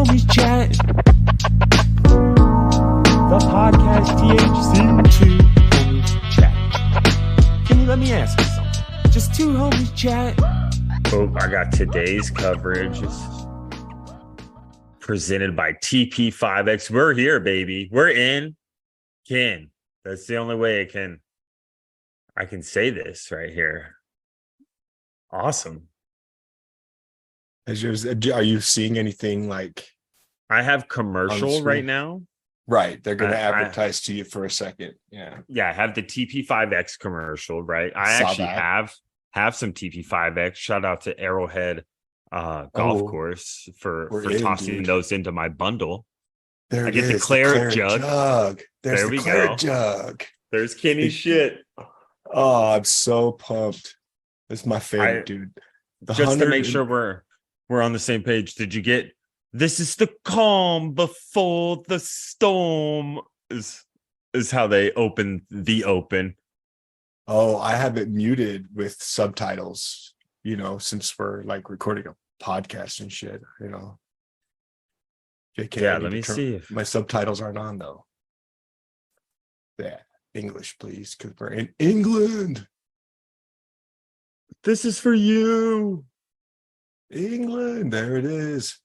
homies chatting. The podcast THC. Two homies chatting. Can you let me ask you something? Just two homies chatting. Oh, I got today's coverage. It's presented by TP5X. We're here, baby. We're in. Ken. That's the only way I can say this right here. Awesome. Are you seeing anything like I have commercial right now? Right. They're going to advertise to you for a second. Yeah. Yeah. I have the TP5X commercial, right? I actually have some TP5X. Shout out to Arrowhead Golf Course for tossing those into my bundle. There I get the claret jug. There's there the we claret go. jug. There's Kenny's shit. Oh, I'm so pumped. It's my favorite, dude. Just to make sure we're on the same page. Did you get this is the calm before the storm is how they open the open. Oh, I have it muted with subtitles, since we're like recording a podcast and shit, JK, yeah, let me see if my subtitles aren't on though. Yeah, English, please, because we're in England. This is for you. England, there it is.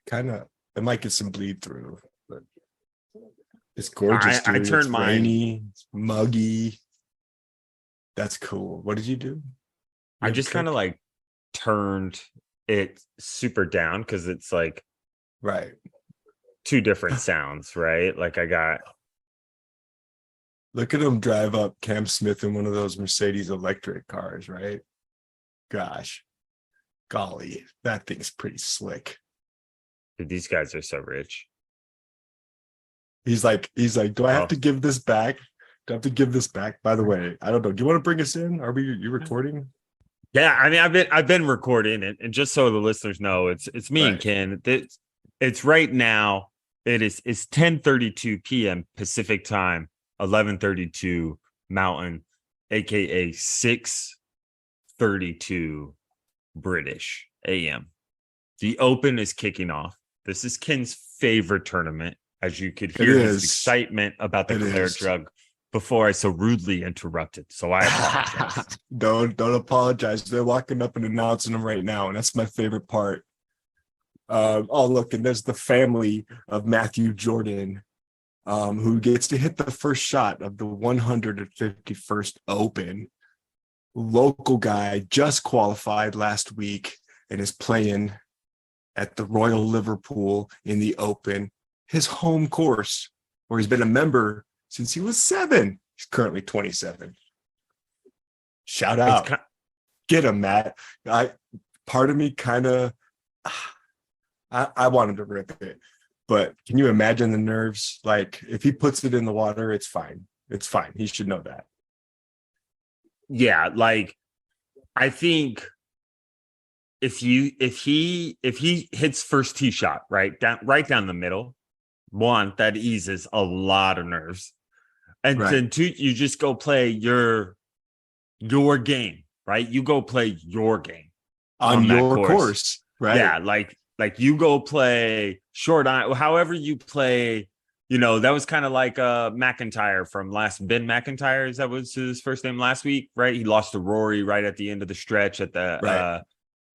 It might get some bleed through, but it's gorgeous. I turned it's mine. Rainy, it's muggy. That's cool. What did you do? I just kind of like turned it super down because it's like right two different sounds, right? Like I got. Look at him drive up Cam Smith in one of those Mercedes electric cars, right? Gosh, golly, that thing's pretty slick. Dude, these guys are so rich. He's like, do I have to give this back? Do I have to give this back? By the way, I don't know. Do you want to bring us in? You recording? Yeah, I mean, I've been recording it, and just so the listeners know, it's me and Ken. It's right now. It's 10:32 p.m. Pacific time, 11:32 Mountain, aka 6:32 British AM. The Open is kicking off. This is Ken's favorite tournament, as you could hear his excitement about the claret jug before I so rudely interrupted. So I apologize. Don't apologize. They're locking up and announcing them right now, and that's my favorite part. Look, and there's the family of Matthew Jordan, who gets to hit the first shot of the 151st Open. Local guy, just qualified last week and is playing at the Royal Liverpool in the Open, his home course, where he's been a member since he was 7. He's currently 27. Shout out. Get him, Matt. Part of me I want him to rip it, but can you imagine the nerves? Like, if he puts it in the water, it's fine. It's fine. He should know that. Yeah, like I think if he hits first tee shot right down the middle, one, that eases a lot of nerves, and then two, you just go play your game, right? You go play your game on your course, right? Yeah, like you go play short iron, however you play. That was kind of like McIntyre from Ben McIntyre. That was his first name last week, right? He lost to Rory right at the end of the stretch at the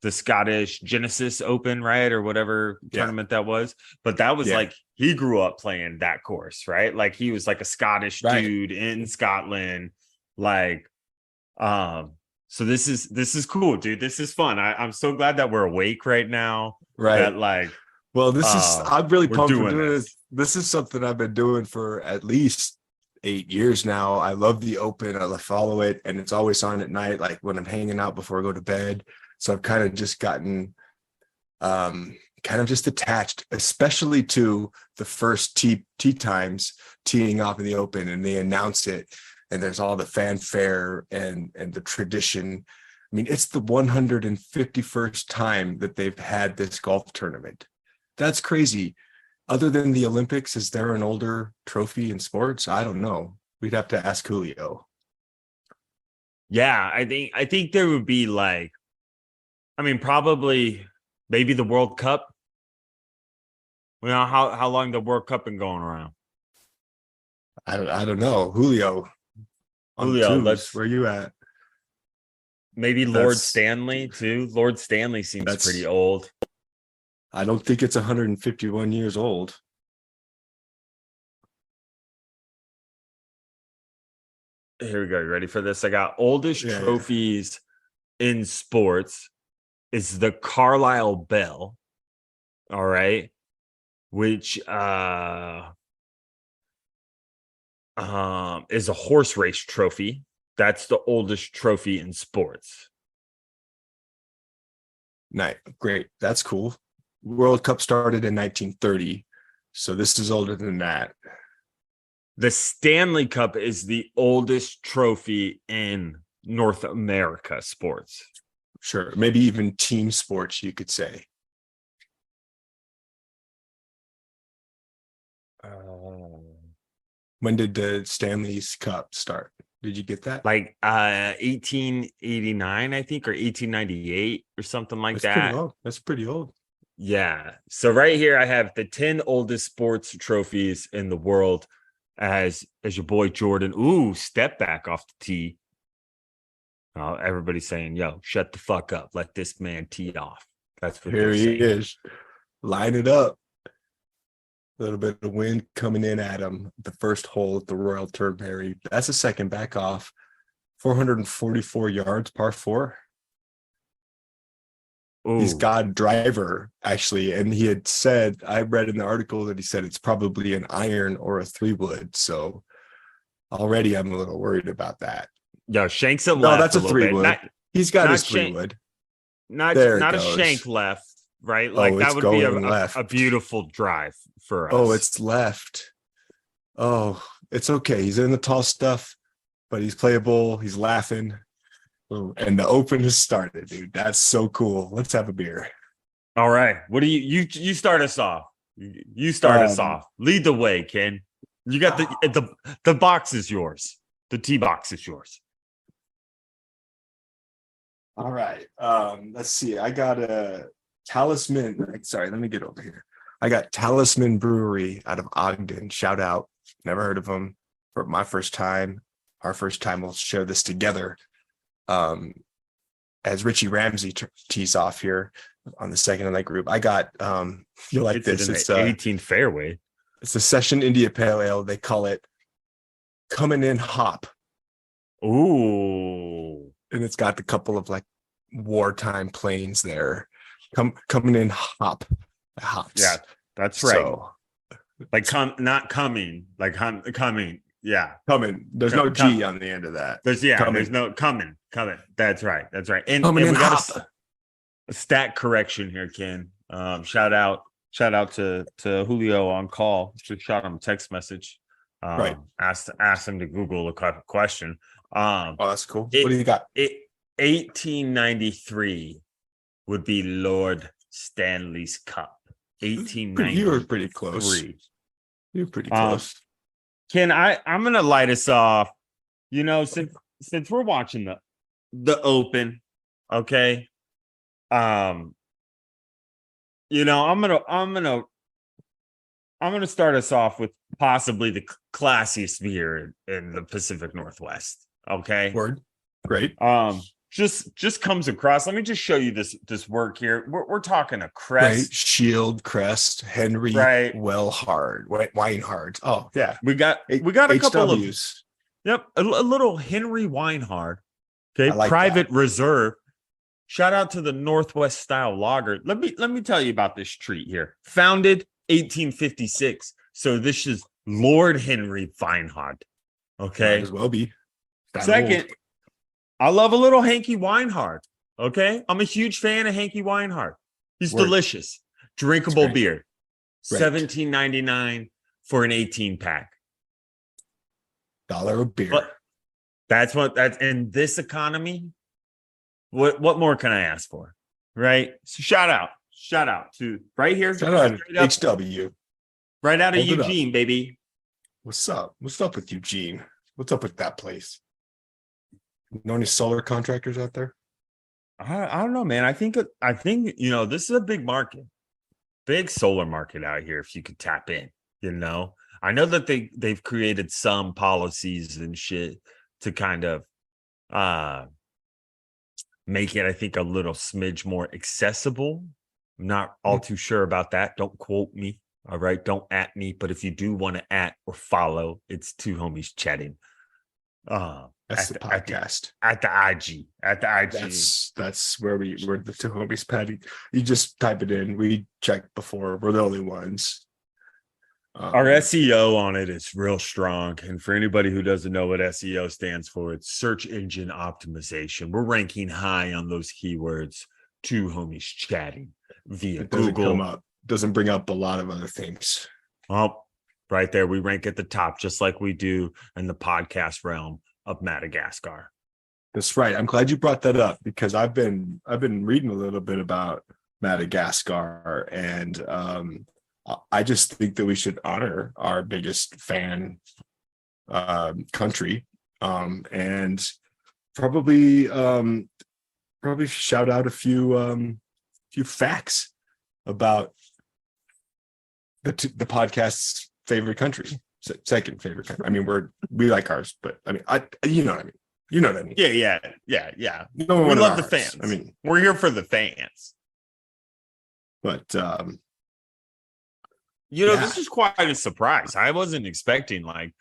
Scottish Genesis Open, right? Or whatever tournament that was. But that was like, he grew up playing that course, right? Like he was like a Scottish dude in Scotland. Like, so this is cool, dude. This is fun. I'm so glad that we're awake right now. Right. That like, I'm really pumped for doing this. This is something I've been doing for at least 8 years now. I love the Open. I follow it, and it's always on at night, like when I'm hanging out before I go to bed. So I've kind of just gotten just attached, especially to the first tee times teeing off in the Open, and they announce it, and there's all the fanfare and the tradition. I mean, it's the 151st time that they've had this golf tournament. That's crazy. Other than the Olympics, is there an older trophy in sports? I don't know. We'd have to ask Julio. Yeah, I think there would be like, I mean, probably maybe the World Cup Well, how long the World Cup been going around? I don't know. Julio on the Julio, twos. let's Where you at? maybe Lord That's Stanley too. Lord Stanley seems pretty that's. old. I don't think it's 151 years old. Here we go. You ready for this? I got oldest Yeah. trophies in sports is the Carlisle Bell. All right. Which is a horse race trophy. That's the oldest trophy in sports. Nice. Great. That's cool. World Cup started in 1930. So this is older than that. The Stanley Cup is the oldest trophy in North America sports. Sure. Maybe even team sports, you could say. When did the Stanley's Cup start? Did you get that? Like 1889, I think, or 1898 or something like That's pretty that. old. That's pretty old. Yeah. So right here I have the 10 oldest sports trophies in the world as your boy Jordan. Ooh, step back off the tee. Everybody's saying, yo, shut the fuck up. Let this man tee off. That's what Here they're he saying. is. Line it up. A little bit of wind coming in at him. The first hole at the Royal Turnberry. That's a second back off. 444 yards, par four. He's Ooh. got a driver, actually. And he had said, I read in the article that he said it's probably an iron or a 3-wood. So already I'm a little worried about that. Yo, Shanks it No, left that's a little bit. 3-wood. He's got not his shank- 3-wood. Not There it not a goes. shank left, right? Like Oh, that it's would be going a left. beautiful drive for us. Oh, it's left. Oh, it's okay. He's in the tall stuff, but he's playable. He's laughing. Ooh, and the open has started, dude. That's so cool. Let's have a beer. All right. What do you start us off? You start us off. Lead the way, Ken. You got the box is yours. The tee box is yours. All right. Let's see. I got a Talisman. Sorry, let me get over here. I got Talisman Brewery out of Ogden. Shout out. Never heard of them. For my first time. Our first time, we'll share this together. As Richie Ramsey tees off here on the second in that group, I got you'll like this. It's 18 fairway. It's a Session India Pale Ale. They call it Coming In Hop. Ooh. And it's got a couple of like wartime planes there. Coming in hops. Yeah, that's right. So, like not coming, like coming. Yeah. Coming. There's no G on the end of that. There's no coming. That's right. And Coming we in got hop. a stat correction here, Ken. Shout out to Julio on call. Just shot him a text message. Right. Asked him to Google a question. Oh, that's cool. What do you got? 1893 would be Lord Stanley's Cup. 1893. You were pretty close. You were pretty close. Ken, I'm gonna light us off. You know, since we're watching the Open, okay. You know, I'm gonna start us off with possibly the classiest beer in the Pacific Northwest. Okay. Word. Great. Just comes across. Let me just show you this work here. We're talking a Right. Crest, Shield, Crest, Henry, right? Wellhard, Weinhard. Oh yeah, We got a couple of HWs. Yep, a little Henry Weinhard. Okay, like private that. reserve. Shout out to the Northwest style lager. Let me tell you about this treat here. Founded 1856. So this is Lord Henry Weinhard. Okay. Might as well be. That Second, old. I love a little Hanky Weinhard. Okay. I'm a huge fan of Hanky Weinhard. He's Word. delicious. Drinkable Great. beer. Great. $17.99 for an 18-pack. $1 a beer. But that's in this economy. What more can I ask for? Right? So shout out to right here. Shout out straight up, HW. right out of Hold it up. Eugene, baby. What's up? What's up with Eugene? What's up with that place? Know any solar contractors out there? I don't know, man. I think you know this is a big market. big solar market out here if you could tap in, you know. I know that they've created some policies and shit to kind of make it, I think, a little smidge more accessible. I'm not all too sure about that. Don't quote me. All right. Don't at me. But if you do want to at or follow, it's two homies chatting. That's the podcast. At the IG. At the IG. That's where we're the two homies Patty. You just type it in. We checked before. We're the only ones. Our SEO on it is real strong. And for anybody who doesn't know what SEO stands for, it's search engine optimization. We're ranking high on those keywords. Two homies chatting via Google. Doesn't bring up a lot of other things. Well, right there, we rank at the top, just like we do in the podcast realm of Madagascar. That's right. I'm glad you brought that up because I've been reading a little bit about Madagascar, and I just think that we should honor our biggest fan country, and probably shout out a few facts about the podcast's favorite country, second favorite country. I mean, we like ours, but I mean, you know what I mean. You know what I mean? Yeah. We love the fans. I mean, we're here for the fans. But this is quite a surprise. I wasn't expecting what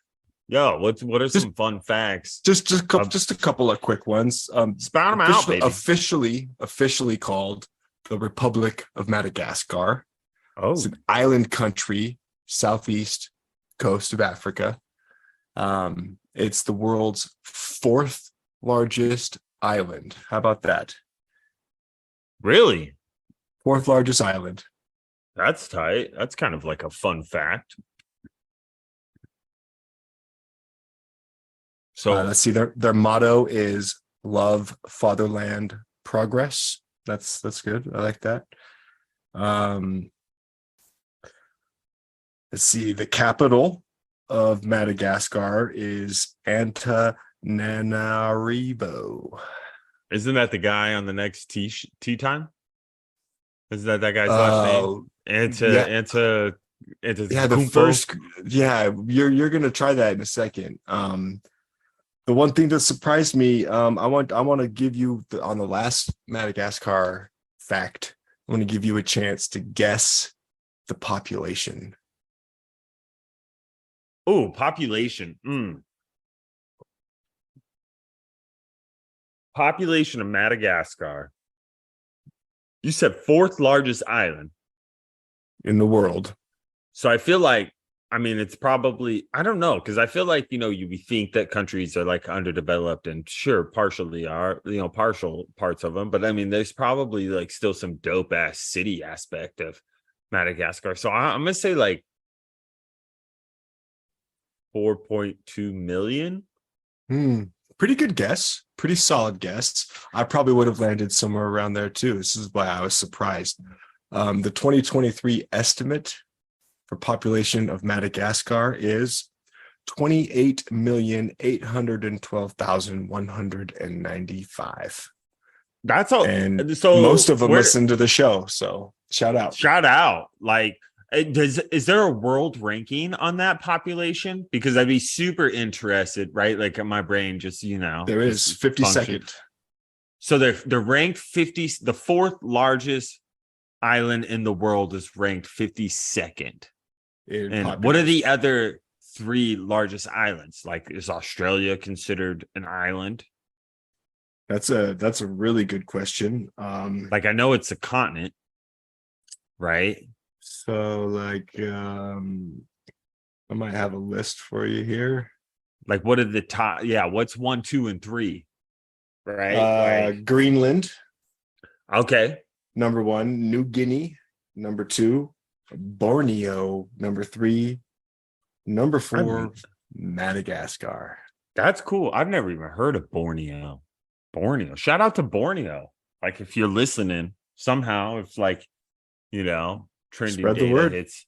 are some fun facts? Just a couple of quick ones. Spout them out, baby. Officially called the Republic of Madagascar. Oh, it's an island country, southeast coast of Africa. It's the world's fourth largest island. How about that? Really? Fourth largest island. That's tight. That's kind of like a fun fact. So let's see. Their motto is "Love, Fatherland, Progress." That's good. I like that. Let's see. The capital of Madagascar is Antananarivo. Isn't that the guy on the next tea time? Is that guy's last name? The first. Yeah, you're gonna try that in a second. The one thing that surprised me, I want to give you on the last Madagascar fact. I want to give you a chance to guess the population. Oh, population. Population of Madagascar. You said fourth largest island in the world. So I feel like, I mean, it's probably, I don't know, because I feel like, you think that countries are like underdeveloped, and sure, partially are, partial parts of them. But I mean, there's probably like still some dope ass city aspect of Madagascar. So I'm going to say like 4.2 million. Pretty good guess. Pretty solid guess. I probably would have landed somewhere around there too. This is why I was surprised. The 2023 estimate for population of Madagascar is 28,812,195. That's all. And so most of them listen to the show. So shout out. Like, is there a world ranking on that population? Because I'd be super interested, right? Like my brain just, there is 52nd. So they're ranked 50. The fourth largest island in the world is ranked 52nd. And what are the other three largest islands? Like, is Australia considered an island? That's a really good question. Like, I know it's a continent, right? So like, I might have a list for you here. Like, what are the top? Yeah, what's 1, 2, and 3? Right. Greenland. Okay. Number 1, New Guinea. Number 2, Borneo. Number 3, number 4, Madagascar. That's cool. I've never even heard of Borneo. Shout out to Borneo. Like, if you're listening somehow, it's like, trending spread the word. Hits.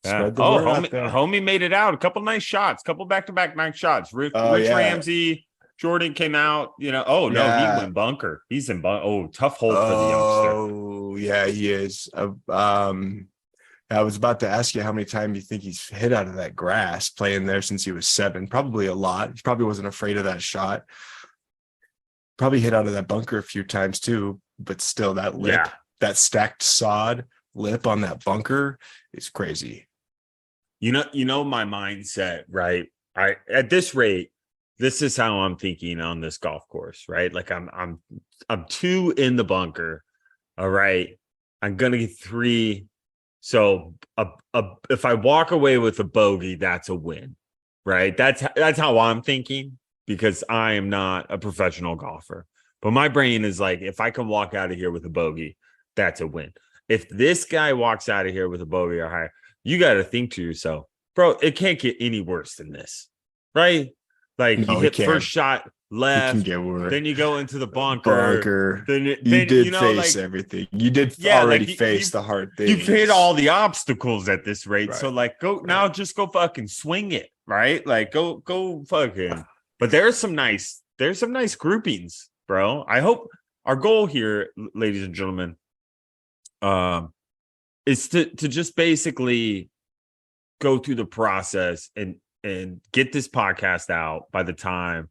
Spread the word homie made it out. A couple nice shots. Couple back-to-back nice shots. Rich Ramsey, Jordan came out. He went bunker. He's in bunker. Oh, tough hole for the youngster. Oh yeah, he is. I was about to ask you how many times you think he's hit out of that grass playing there since he was 7. Probably a lot. He probably wasn't afraid of that shot. Probably hit out of that bunker a few times too, but still that lip, Yeah. that stacked sod lip on that bunker is crazy. You know my mindset, right? I at this rate, this is how I'm thinking on this golf course, right? Like I'm 2 in the bunker. All right. I'm gonna get 3. So if I walk away with a bogey, that's a win. Right. That's how I'm thinking, because I am not a professional golfer. But my brain is like, if I can walk out of here with a bogey, that's a win. If this guy walks out of here with a bogey or higher, you got to think to yourself, bro, it can't get any worse than this. Right? Like, you No, he hit can't. first shot It can left, get worse. then you go into the bunker. Bunker. Then You did you know, face like, everything. You did yeah, already like face the hard you've things. hit all the obstacles at this rate. Right. So like, go Right. now, just go fucking swing it, right? Like, go fucking. But there's some nice groupings, bro. I hope our goal here, ladies and gentlemen, is to just basically go through the process and get this podcast out by the time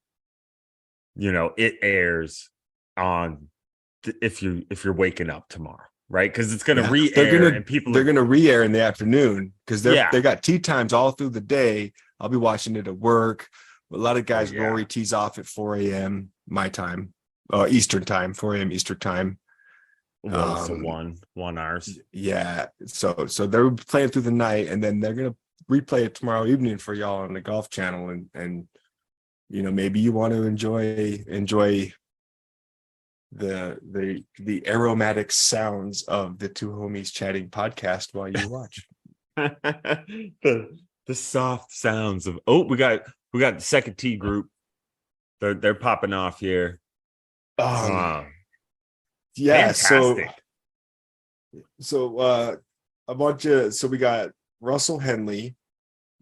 it airs on if you're waking up tomorrow, right? Because it's gonna re-air and they're gonna re-air in the afternoon because Yeah. they got tee times all through the day. I'll be watching it at work. A lot of guys, yeah. Rory tees off at 4 a.m. my time, Eastern time, 4 a.m. Eastern time. Well, so 1 hours. Yeah, so they're playing through the night, and then they're gonna replay it tomorrow evening for y'all on the Golf Channel, and maybe you want to enjoy the aromatic sounds of the two homies chatting podcast while you watch. the soft sounds of we got the second T group. They're popping off here. Yeah, fantastic. so a bunch of we got Russell Henley,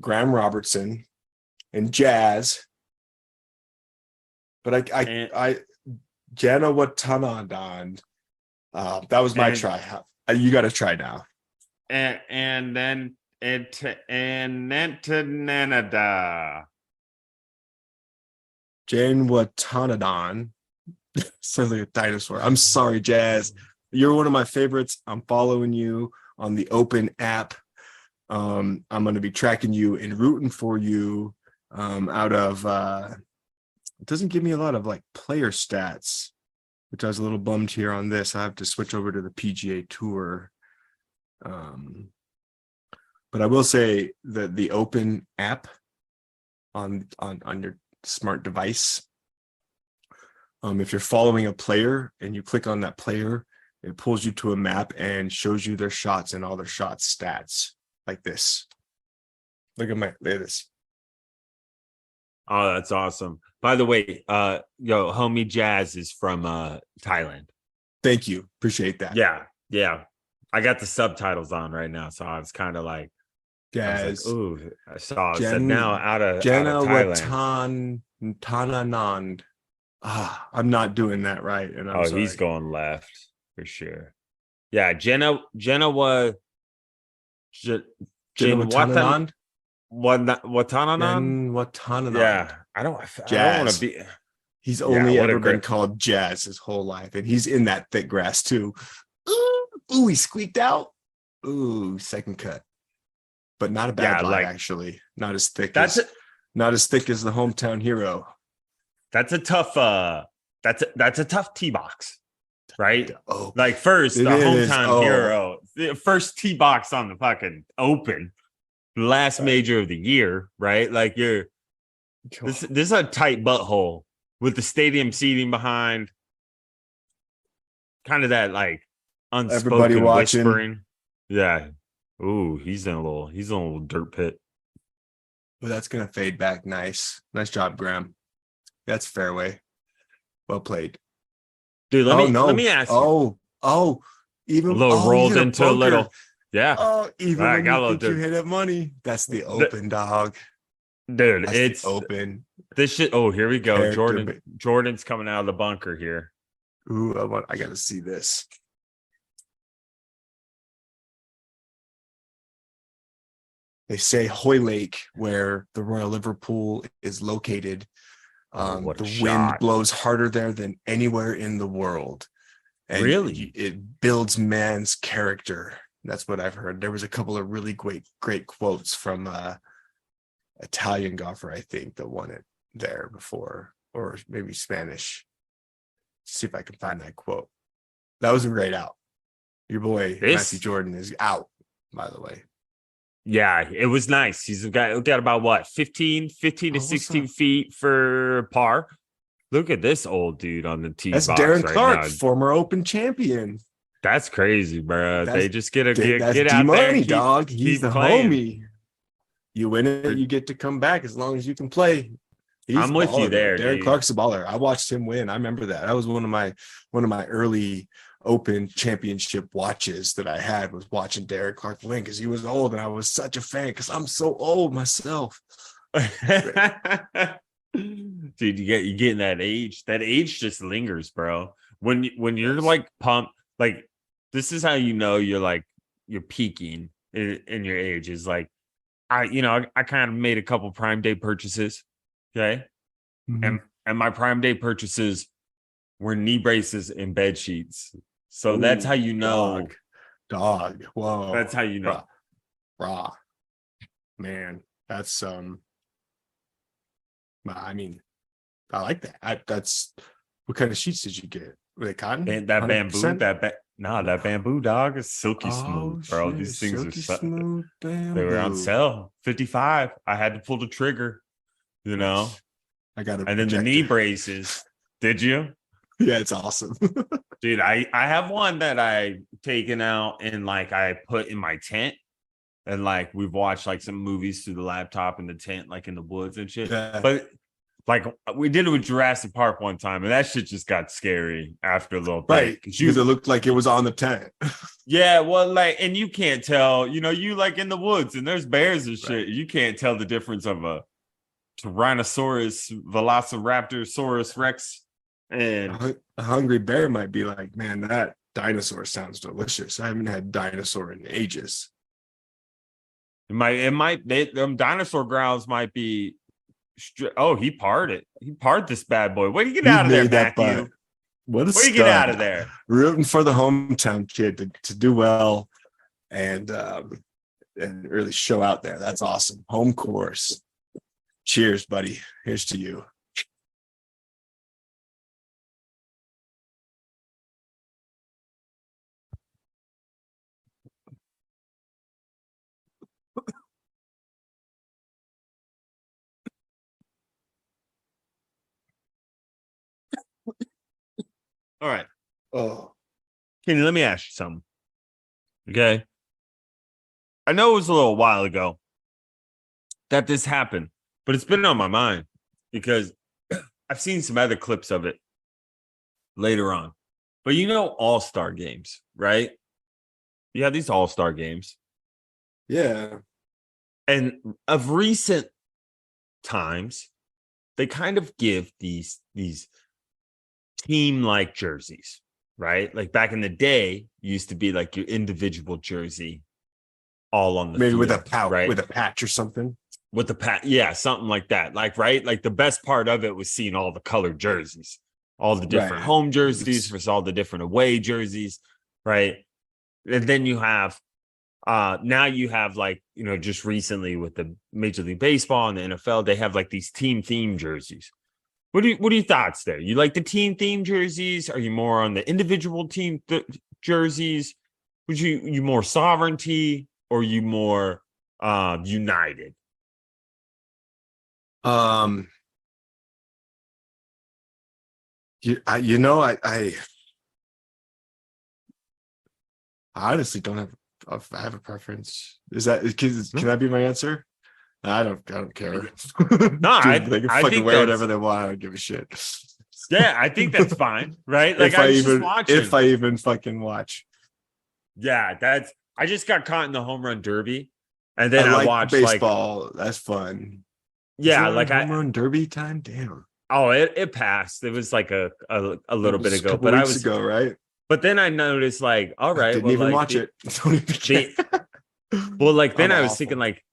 Graham Robertson, and Jazz. But I Jana Watanabe. That was my try. You got to try now. And then Nantanada. Jane Watanabe. Sounds like a dinosaur. I'm sorry, Jazz. You're one of my favorites. I'm following you on the Open app. I'm going to be tracking you and rooting for you. Out of it doesn't give me a lot of like player stats, which I was a little bummed here on this. I have to switch over to the PGA Tour. But I will say that the Open app on your smart device, if you're following a player and you click on that player, it pulls you to a map and shows you their shots and all their shot stats like this. Look at this. Oh, that's awesome. By the way, homie Jazz is from Thailand. Thank you. Appreciate that. Yeah. I got the subtitles on right now, so I was kind of like, Jazz. I saw it said now out of Thailand. Tananand. I'm not doing that right. And I'm sorry. He's going left for sure. Yeah, Jenna was Watanabe. Watanabe. Yeah, I don't want to be. He's only ever been called Jazz his whole life, and he's in that thick grass too. Ooh, he squeaked out. Ooh, second cut, but not a bad lie, actually. Not as thick as the hometown hero. That's a tough. That's a tough tee box, right? Like first the hometown hero, the first tee box on the fucking Open. Last major of the year, right? Like this is a tight butthole with the stadium seating behind, kind of that like unspoken everybody watching. Whispering. Yeah. Ooh, he's in a little dirt pit. Well, that's gonna fade back. Nice job, Graham. That's fairway. Well played, dude. Let me ask you. Even a little rolled into a little. Yeah. Even when you think you hit up money, that's the Open, dog. Dude, that's it's Open. This shit. Oh, here we go. Jordan's coming out of the bunker here. Ooh, I gotta see this. They say Hoylake, where the Royal Liverpool is located. What a The wind shot. blows harder there than anywhere in the world. And Really? it builds man's character. That's what I've heard. There was a couple of really great quotes from Italian golfer, I think, that won it there before, or maybe Spanish. See if I can find that quote. That was a great out. Your boy Matthew Jordan is out, by the way. Yeah, it was nice. He's got about what, 15 to 16 feet for par. Look at this old dude on the tee That's box Darren right Clark, now. former Open champion. That's crazy, bro. They just get that's out money, there, dog. He's the playing. homie. You win it, you get to come back as long as you can play. I'm with you there, Darren dude. Clark's a baller. I watched him win. I remember that. That was one of my early Open championship watches that I had, was watching Darren Clark win, because he was old and I was such a fan because I'm so old myself. Dude, you getting that age. That age just lingers, bro. When you're like pumped, like this is how you know you're peaking in your age. Is like I kind of made a couple Prime Day purchases. Okay. Mm-hmm. And my Prime Day purchases were knee braces and bed sheets. So that's how you know. Dog. Whoa. That's how you know. Raw. Man, that's I mean, I like that. That's what kind of sheets did you get? Were they cotton? And that 100%? bamboo, that bamboo, dog, is silky smooth, bro. Shit, These things silky are smooth bamboo. they were on sale, 55. I had to pull the trigger, you know. I got it. And then the knee braces. Did you? Yeah, it's awesome. Dude, I have one that I taken out and like I put in my tent, and like we've watched like some movies through the laptop in the tent, like in the woods and shit. Yeah. But like we did it with Jurassic Park one time, and that shit just got scary after a little bit. Right. Because it looked like it was on the tent. Yeah, well, like, and you can't tell, you like in the woods and there's bears and shit. Right. You can't tell the difference of a Tyrannosaurus, Velociraptor, Rex, and a hungry bear might be like, man, that dinosaur sounds delicious. I haven't had dinosaur in ages. Them dinosaur growls might be. Oh, he parred it. He parred this bad boy. Where do you get out of there, Matthew? Where do you get out of there? Rooting for the hometown kid to do well and really show out there. That's awesome. Home course. Cheers, buddy. Here's to you. All right. Oh, Kenny, let me ask you something. Okay. I know it was a little while ago that this happened, but it's been on my mind because I've seen some other clips of it later on. But all-star games, right? You have these all-star games. Yeah. And of recent times, they kind of give these team-like jerseys, right? Like back in the day, used to be like your individual jersey all on the maybe field, with a pouch, right? With a patch or something. With the patch, yeah, something like that. Like, right? Like the best part of it was seeing all the colored jerseys, all the different home jerseys versus all the different away jerseys, right? And then you have now you have like, just recently with the Major League Baseball and the NFL, they have like these team theme jerseys. What are your thoughts there? You like the team theme jerseys? Are you more on the individual team jerseys? Would you more sovereignty, or you more united? I honestly don't have a preference. Can that be my answer? I don't care. No, they can fucking wear whatever they want. I don't give a shit. Yeah, I think that's fine, right? Like if I even fucking watch. Yeah, I just got caught in the home run derby, and then I watched baseball. That's fun. Yeah, like home run derby time. Damn. Oh, it passed. It was like a little bit ago, but I was ago, right? But then I noticed, like, all right, didn't even watch it. Don't even care. Well, like then I was thinking, like,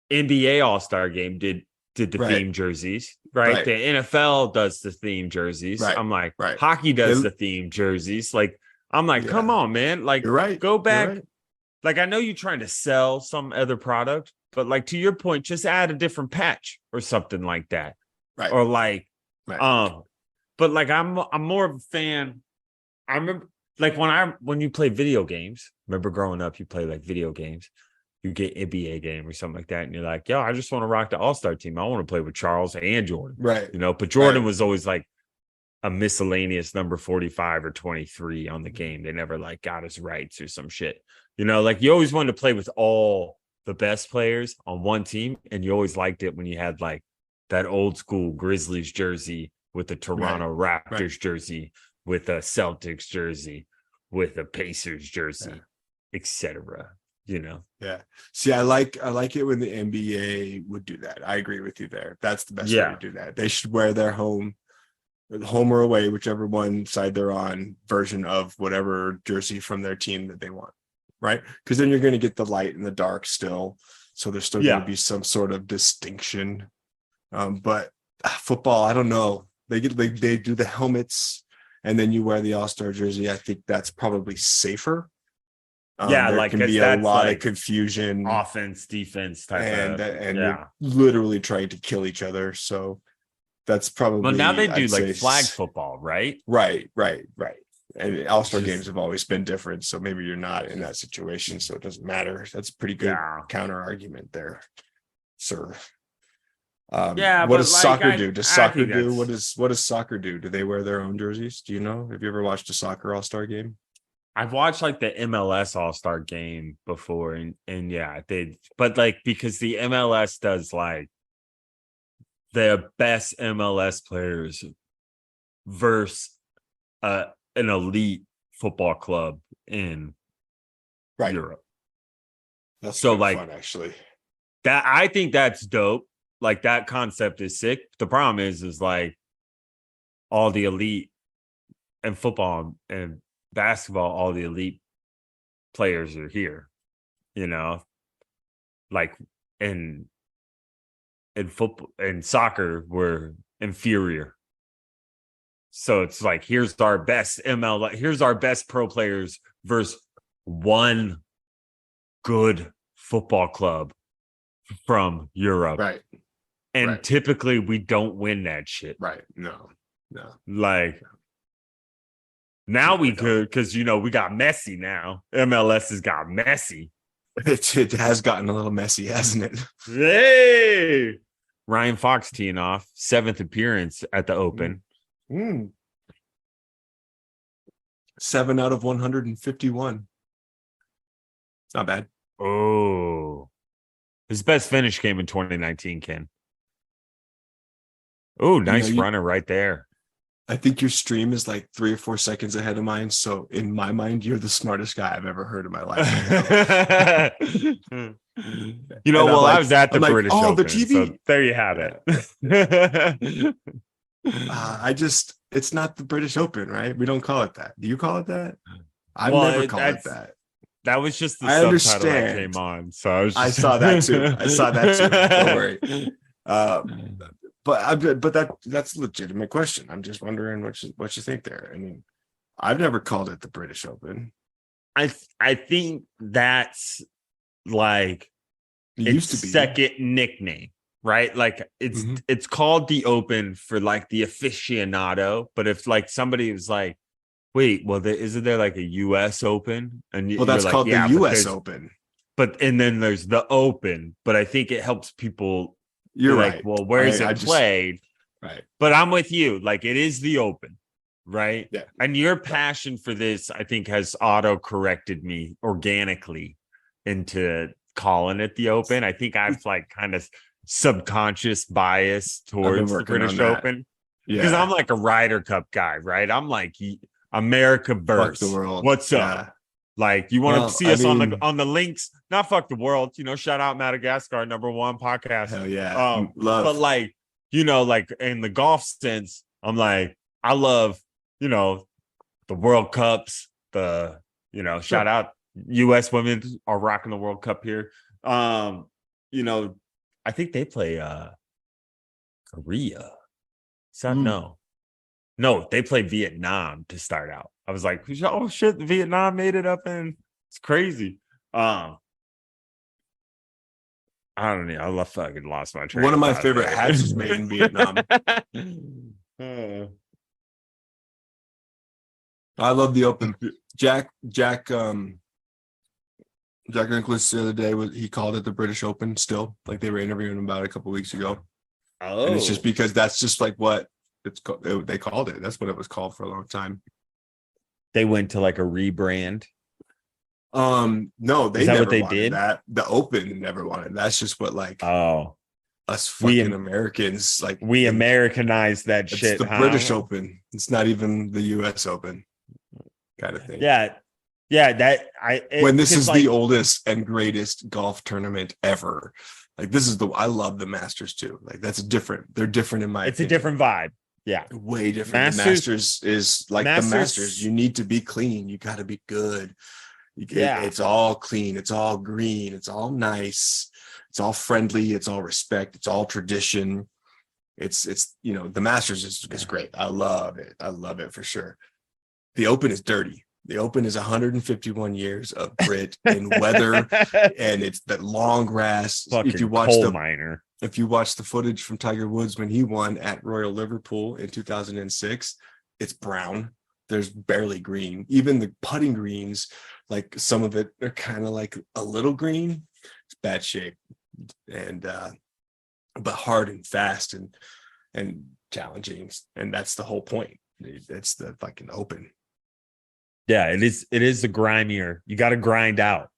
NBA All-Star game did the Right. theme jerseys, right? Right. The NFL does the theme jerseys. Right. I'm like, Right. hockey does They- the theme jerseys. Like, I'm like, Yeah. come on, man. Like, You're right. go You're back. right. Like, I know you're trying to sell some other product, but like to your point, just add a different patch or something like that. Right. Or like, Right. but like I'm more of a fan. I remember like when you play video games, remember growing up, you play like video games, you get NBA game or something like that, and you're like, yo, I just want to rock the All-Star team. I want to play with Charles and Jordan. Right. You know, but Jordan Right. was always like a miscellaneous number 45 or 23 on the game. They never like got his rights or some shit. You know, like you always wanted to play with all the best players on one team, and you always liked it when you had like that old school Grizzlies jersey with the Toronto Raptors jersey, with a Celtics jersey, with a Pacers jersey, etc. You know. Yeah. See, I like it when the NBA would do that. I agree with you there. That's the best way to do that. They should wear their home or away, whichever one side they're on, version of whatever jersey from their team that they want. Right. Because then you're going to get the light and the dark still. So there's still going to be some sort of distinction. But football, I don't know. They do the helmets and then you wear the All-Star jersey. I think that's probably safer. Yeah, there like can be a lot like of confusion, offense, defense type and you're literally trying to kill each other. So that's probably. Well, now they do I'd like say flag football, right? Right. And All-Star games have always been different, so maybe you're not in that situation, so it doesn't matter. That's a pretty good counter argument there, sir. What does soccer do? Does soccer do? What does soccer do? Do they wear their own jerseys? Do you know? Have you ever watched a soccer All-Star game? I've watched like the MLS All-Star game before, and yeah, but like because the MLS does like the best MLS players versus an elite football club in Europe. That's so like fun, actually. That I think that's dope. Like that concept is sick. The problem is like all the elite and football and basketball, all the elite players are here, you know, like in football and soccer we're inferior. So it's like here's our best here's our best pro players versus one good football club from Europe. Right. And typically we don't win that shit. Right. No. Like now we could, because you know we got Messi now. MLS has got Messi. It has gotten a little messy, hasn't it? Hey, Ryan Fox teeing off 7th appearance at the Open. 7 out of 151. It's not bad. Oh, his best finish came in 2019, Ken. Oh, nice runner right there. I think your stream is like 3 or 4 seconds ahead of mine. So in my mind, you're the smartest guy I've ever heard in my life. You know, well, I was at the British Open, the TV. So there you have it. It's not the British Open, right? We don't call it that. Do you call it that? I've never called it that. That was just the subtitle that came on. So I saw that too. Don't worry. But that's a legitimate question. I'm just wondering what you think there. I mean, I've never called it the British Open. I think that's like it used to be second nickname, right? Like it's called the Open for like the aficionado, but if like somebody was like, wait, well, isn't there like a US Open? And that's called the US Open. And then there's the Open, but I think it helps people. You're like, right. Well, where is it played? Right. But I'm with you. Like it is the Open, right? Yeah. And your passion for this, I think, has auto-corrected me organically into calling it the Open. I think I've like kind of subconscious bias towards the British Open. Because I'm like a Ryder Cup guy, right? I'm like America burst. Fuck the world. What's up? Like you want to see us on the links, not fuck the world, you know, shout out Madagascar, #1 podcast. Hell yeah. Love. But like, you know, like in the golf sense, I'm like, I love, you know, the World Cups, shout out US women are rocking the World Cup here. You know, I think they play Korea. So Mm. no, they play Vietnam to start out. I was like, oh shit, Vietnam made it up, and it's crazy. I don't know. I fucking lost my train One of of my thought favorite hats was made in Vietnam. there. I love the Open. Jack Nicklaus the other day he called it the British Open still, like they were interviewing him about it a couple weeks ago. And it's just because that's just like what they called it. That's what it was called for a long time. They went to like a rebrand. No, they Is that never what they wanted did? that. The Open never wanted. That's just what like Oh, us fucking Americans like. we Americanized that It's shit. the Huh? British Open. It's not even the U.S. Open, kind of thing. Yeah, that when this is like, the oldest and greatest golf tournament ever. Like this is I love the Masters too. Like that's different. They're different in my it's opinion. a different vibe. Yeah, Way different. The Masters is like the Masters. You need to be clean. You got to be good. It's all clean. It's all green. It's all nice. It's all friendly. It's all respect. It's all tradition. It's the Masters is great. I love it. I love it for sure. The Open is dirty. The Open is 151 years of grit and weather, and it's that long grass. Fucking If you watch coal miner. If you watch the footage from Tiger Woods when he won at Royal Liverpool in 2006, it's brown. There's barely green. Even the putting greens, like some of it are kind of like a little green. It's bad shape, and but hard and fast and challenging, and that's the whole point. It's the fucking Open. Yeah, it is. It is the grimier. You got to grind out.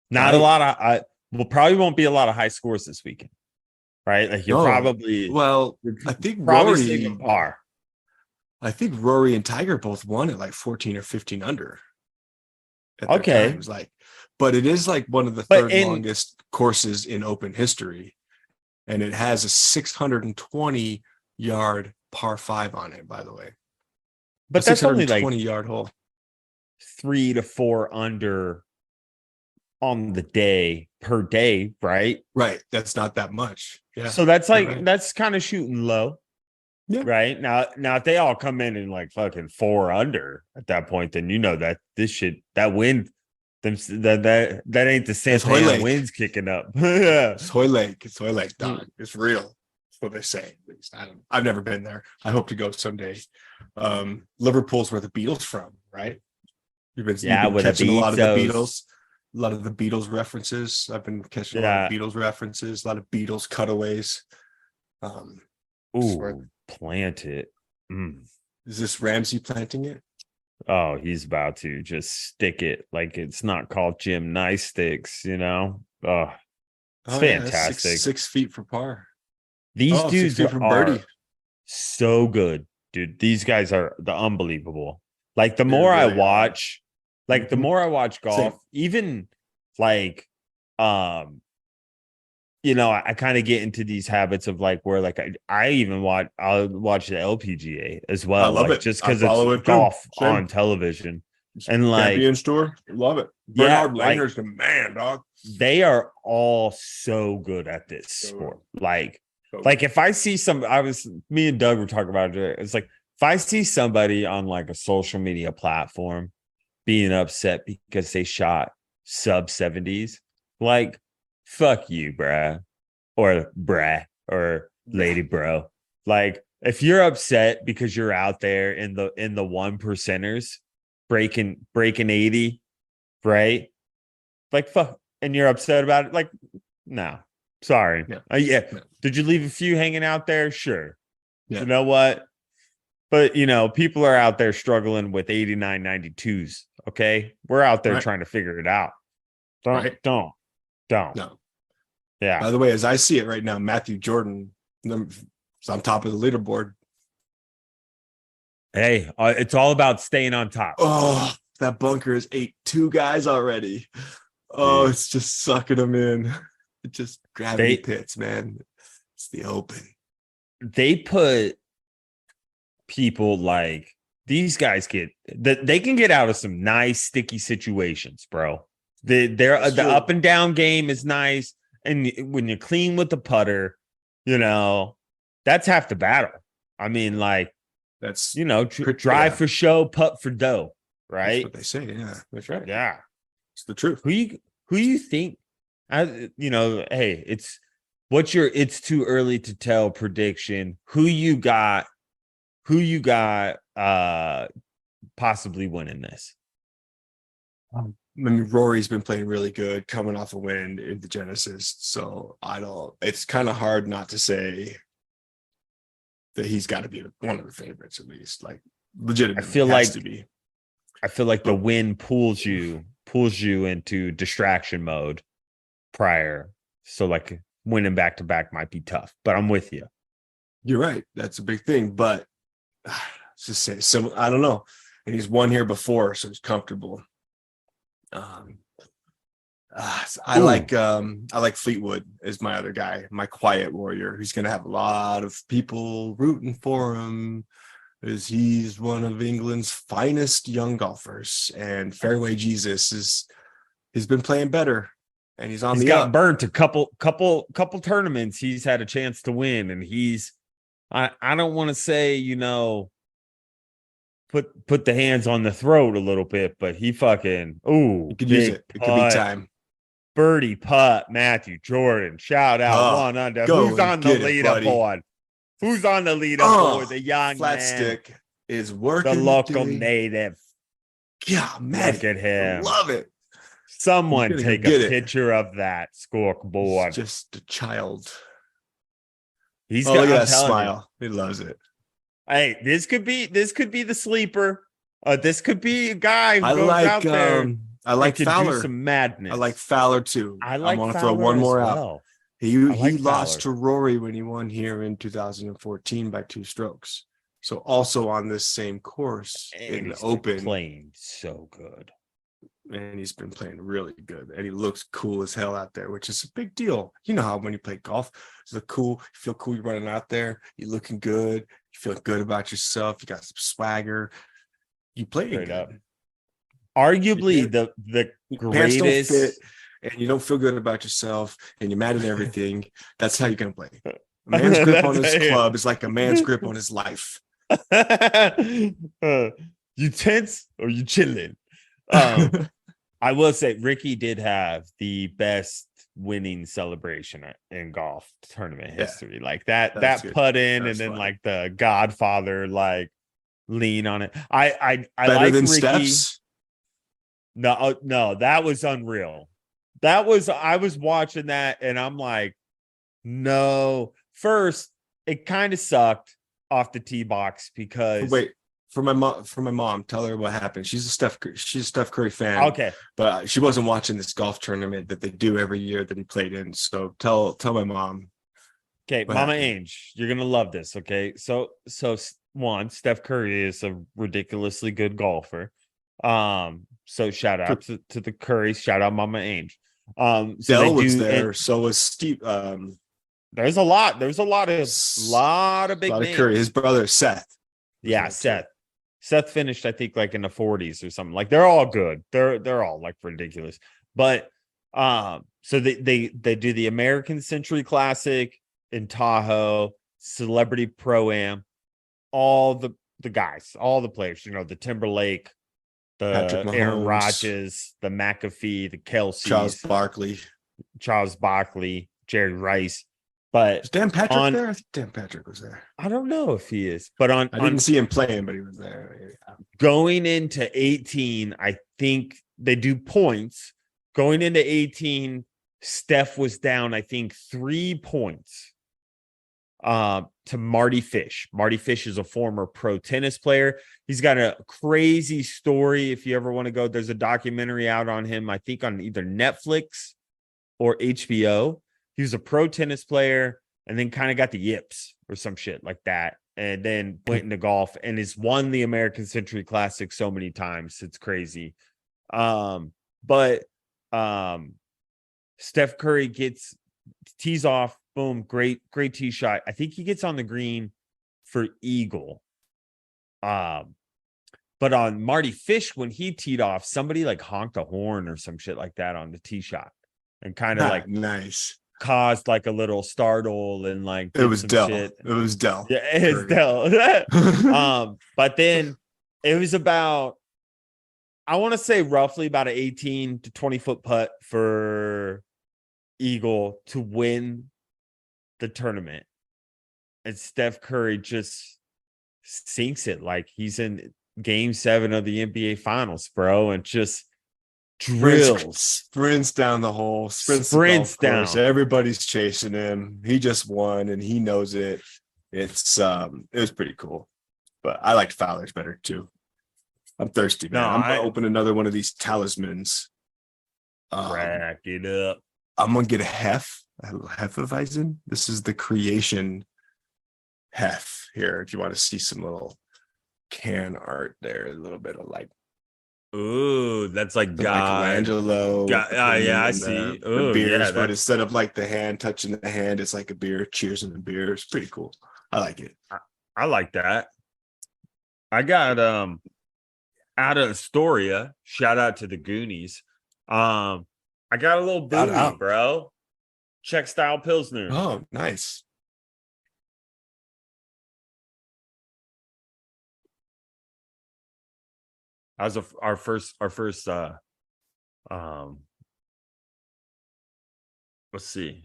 Not a lot of. Probably won't be a lot of high scores this weekend, right? Like you're probably. Well, I think probably par. I think Rory and Tiger both won at like 14 or 15 under. Okay, times, like, but it is like one of the third longest courses in Open history, and it has a 620 yard par 5 on it. By the way, but that's only like 20-yard hole. 3 to 4 under on the day per day, right? Right. That's not that much. Yeah. So that's like that's kind of shooting low. Yeah. Right. Now if they all come in and like fucking 4 under at that point, then that this shit, that wind, that ain't the Santana winds kicking up. Yeah. It's Hoy Lake, dog. It's real. That's what they say. At least I've never been there. I hope to go someday. Liverpool's where the Beatles from, right? You've been catching a lot of the Beatles references. I've been catching a lot of Beatles references, a lot of Beatles cutaways. Plant it. Is this Ramsey planting it? Oh, he's about to just stick it like it's not called gymnastics, Oh, it's fantastic. 6 feet for par. These dudes are birdie. So good, dude. These guys are unbelievable. Like the more I watch, the more I watch golf, even like, I kind of get into these habits of like where like I'll watch the LPGA as well. I love it just because it's golf on television and like Champions Tour. Love it. Bernard Langer's the man, dog. They are all so good at this sport. Like if I see me and Doug were talking about it. It's like if I see somebody on like a social media platform being upset because they shot sub 70s, like fuck you, bruh, or lady bro. Like if you're upset because you're out there in the 1 percenters breaking 80, right? Like fuck, and you're upset about it. Like, no, sorry. Yeah. Did you leave a few hanging out there? Sure. Yeah. You know what? But people are out there struggling with 89, 92s. Okay. We're out there trying to figure it out. Don't. No. Yeah. By the way, as I see it right now, Matthew Jordan is on top of the leaderboard. Hey, it's all about staying on top. Oh, that bunker has ate 2 guys already. Oh, it's just sucking them in. It just gravity pits, man. It's the Open. They put people like these guys they can get out of some nice sticky situations, bro. The up and down game is nice. and when you're clean with the putter, you know, that's half the battle. I mean, like, That's you know, drive for show, putt for dough, That's right? what they say. Yeah, that's right. Yeah. It's the truth. Who you think? You know, hey, what's your it's too early to tell prediction? Who you got? Who you got? Possibly winning this. I mean, Rory's been playing really good, coming off a win in the Genesis. So I don't. It's kind of hard not to say that he's got to be one of the favorites, at least. Like, legitimately, I feel has like to be. I feel like the win pulls you into distraction mode prior. So like winning back to back might be tough, but I'm with you. You're right. That's a big thing, but just say so. I don't know. And he's won here before, so he's comfortable. I like Fleetwood as my other guy, my quiet warrior. He's going to have a lot of people rooting for him, as he's one of England's finest young golfers, and Fairway Jesus he's been playing better, and he's got burnt a couple tournaments. He's had a chance to win, and I don't want to say, you know, put the hands on the throat a little bit, but he fucking you could use it. It could be time. Birdie putt, Matthew Jordan. Shout out one under. Who's on the leaderboard? Who's on the leaderboard? The young flat man. stick is working. The local native. Yeah, man. Look at him. Love it. Someone take a picture of that scoreboard. He's just a child. He's got look at that smile. He loves it. Hey, this could be the sleeper. This could be a guy who I goes like, out there. I like Fowler. Do some madness. I like Fowler too. I want to throw one more out. He lost to Rory when he won here in 2014 by 2 strokes. So also on this same course in the Open, playing so good. And he's been playing really good, and he looks cool as hell out there, which is a big deal. You know how when you play golf, you feel cool. You're running out there, you're looking good, you feel good about yourself. You got some swagger. You play good. Arguably the greatest. Pants don't fit, and you don't feel good about yourself, and you're mad at everything. That's how you're gonna play. A man's grip on his club is like a man's grip on his life. You tense or you chilling? I will say Ricky did have the best winning celebration in golf tournament history. Like that putt in, and then like the Godfather like lean on it. I better like than Ricky. Steph's? No, that was unreal. I was watching that and I'm like, no. First, it kind of sucked off the tee box because for my mom, tell her what happened. She's a Steph Curry fan. Okay. But she wasn't watching this golf tournament that they do every year that he played in. So tell my mom. Okay, Mama Ange, you're gonna love this. Okay. So one, Steph Curry is a ridiculously good golfer. So shout out to the Currys, shout out Mama Ange. So Dell was there, so was Steve. There's a lot of big names. Curry, his brother Seth. Yeah, Seth. Seth finished, I think, like in the 40s or something. Like they're all good. They're all like ridiculous. But so they do the American Century Classic in Tahoe, Celebrity Pro-Am, all the guys, all the players, you know, the Timberlake, the Aaron Rodgers, the McAfee, the Kelsey, Charles Barkley, Jerry Rice. But is Dan Patrick there? I think Dan Patrick was there. I don't know if he is, but I didn't see him playing, but he was there. Going into 18, I think they do points. Going into 18, Steph was down, I think, 3 points to Marty Fish. Marty Fish is a former pro tennis player. He's got a crazy story. If you ever want to go, there's a documentary out on him, I think on either Netflix or HBO. He was a pro tennis player and then kind of got the yips or some shit like that. And then went into golf and has won the American Century Classic so many times. It's crazy. But Steph Curry tees off, boom, great tee shot. I think he gets on the green for eagle. But on Marty Fish, when he teed off, somebody like honked a horn or some shit like that on the tee shot and kind of like nice. caused like a little startle and like It did was some Dell. shit. It was Dell. Yeah, it's Dell. But then it was about, I want to say roughly about an 18 to 20 foot putt for Eagle to win the tournament. And Steph Curry just sinks it like he's in game 7 of the NBA finals, bro. And just drills, sprints down the hole, sprints the golf course. down. Everybody's chasing him. He just won and he knows it. It was pretty cool. But I liked Fowler's better too. I'm thirsty, man. I'm gonna open another one of these talismans. Rack it up. I'm gonna get a Hefeweizen. This is the creation Hef here. If you want to see some little can art there, a little bit of like, ooh, that's like God. Michelangelo. Yeah, I see. The beers, but instead of like the hand touching the hand, it's like a beer. Cheers in the beer. It's pretty cool. I like it. I like that. I got out of Astoria. Shout out to the Goonies. I got a little booty, bro. Czech style Pilsner. Oh, nice. That was our first let's see.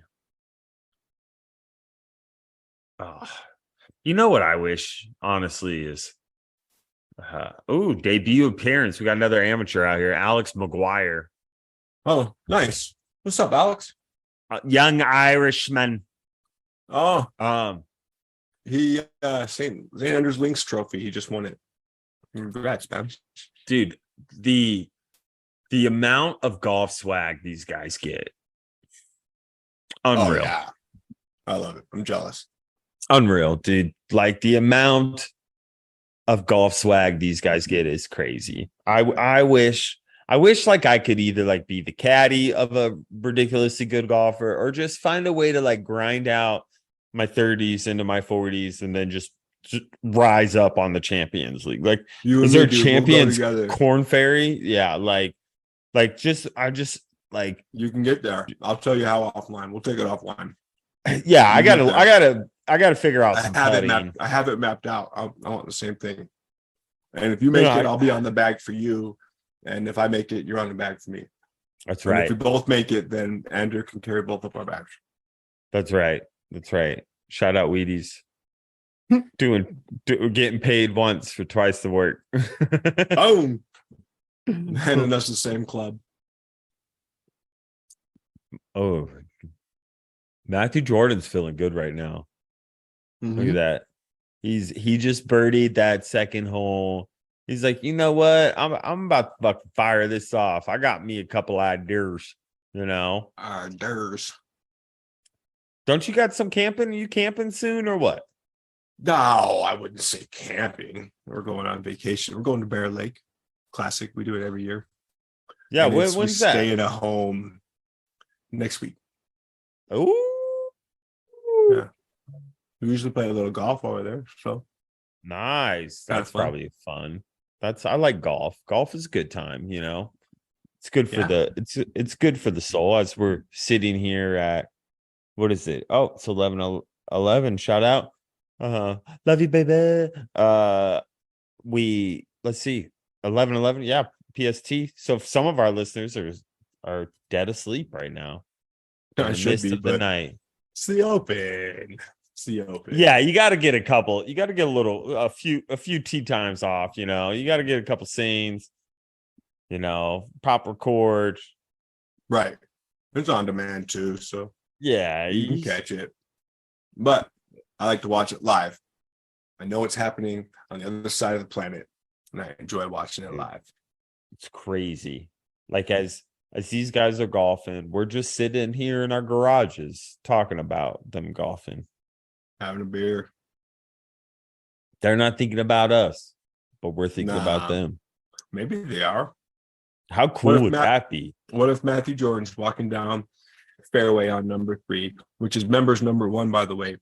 You know what I wish, honestly, is debut appearance. We got another amateur out here, Alex McGuire. Oh, nice. What's up, Alex? Young Irishman. Oh, he St. Andrews Links Trophy. He just won it. Congrats, man. Dude, the amount of golf swag these guys get. Unreal. Oh, yeah. I love it. I'm jealous. Unreal, dude. Like the amount of golf swag these guys get is crazy. I wish like I could either like be the caddy of a ridiculously good golfer or just find a way to like grind out my 30s into my 40s and then just rise up on the Champions League. Like, is there Champions Corn Ferry? Yeah, like I just like you can get there. I'll tell you how offline. We'll take it offline. Yeah, I gotta figure out. I have it mapped out. I want the same thing. And if you make it, I'll be on the bag for you. And if I make it, you're on the bag for me. That's right. If we both make it, then Andrew can carry both of our bags. That's right. Shout out Wheaties. Getting paid once for twice the work. Boom. And that's the same club. Oh, Matthew Jordan's feeling good right now. Mm-hmm. Look at that. He just birdied that second hole. He's like, you know what? I'm about to fire this off. I got me a couple ideas, you know. Ideas. Don't you got some camping? Are you camping soon or what? No, I wouldn't say camping. We're going on vacation. We're going to Bear Lake Classic. We do it every year. Yeah, when's that? Staying at home next week. Ooh. Yeah. We usually play a little golf over there. So nice. That's probably fun. I like golf. Golf is a good time, you know. It's good for it's good for the soul as we're sitting here at what is it? Oh, it's 11:11. Shout out. Love you, baby. Let's see. 11:11. Yeah, PST. So some of our listeners are dead asleep right now. In the midst of the night. It's the open. Yeah, you got to get a couple. You got to get a few tee times off. You know, you got to get a couple scenes. You know, pop record. Right. It's on demand too, so yeah, you can catch it. But I like to watch it live. I know what's happening on the other side of the planet, and I enjoy watching it live. It's crazy. Like as these guys are golfing, we're just sitting here in our garages talking about them golfing. Having a beer. They're not thinking about us, but we're thinking about them. Maybe they are. How cool would that be? What if Matthew Jordan's walking down fairway on number 3, which is members number 1, by the way.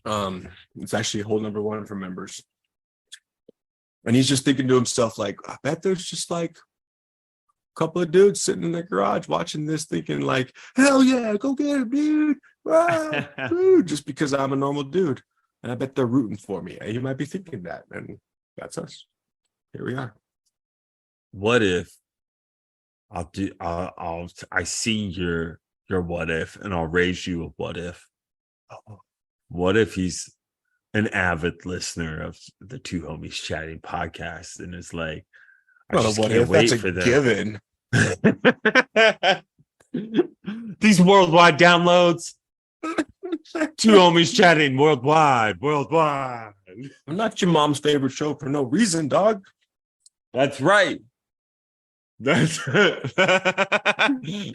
It's actually hole number 1 for members. And he's just thinking to himself, like, I bet there's just like a couple of dudes sitting in the garage watching this, thinking like, "Hell yeah, go get him, dude!" Ah, woo, just because I'm a normal dude, and I bet they're rooting for me. And you might be thinking that, and that's us. Here we are. What if I see your what if, and I'll raise you a what if. What if he's an avid listener of the Two Homies Chatting podcast and is like, I Well, just what can't if wait that's for a them. given? These worldwide downloads. Two Homies Chatting worldwide. I'm not your mom's favorite show for no reason, dog. That's right.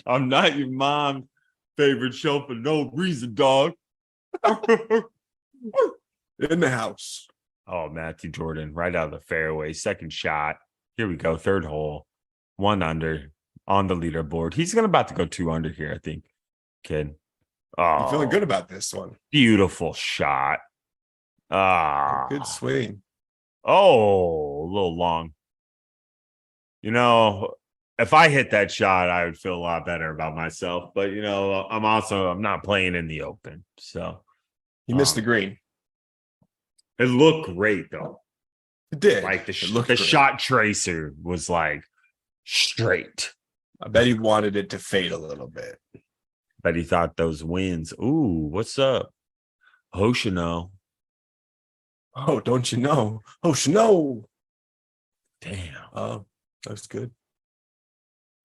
I'm not your mom's favorite show for no reason, dog. In the house. Oh, Matthew Jordan, right out of the fairway. Second shot. Here we go. Third hole. 1 under on the leaderboard. He's about to go 2 under here, I think. Kid. Oh, You feeling good about this one? beautiful shot. Good swing. Oh, a little long. You know, if I hit that shot, I would feel a lot better about myself. But you know, I'm not playing in the open. So You missed the green. it looked great though. It did. Like It the looked great. shot tracer was like straight. I bet he wanted it to fade a little bit. But he thought those wins. Ooh, what's up? Hoshino. Oh, don't you know? Oh, no. Damn. Oh, that's good.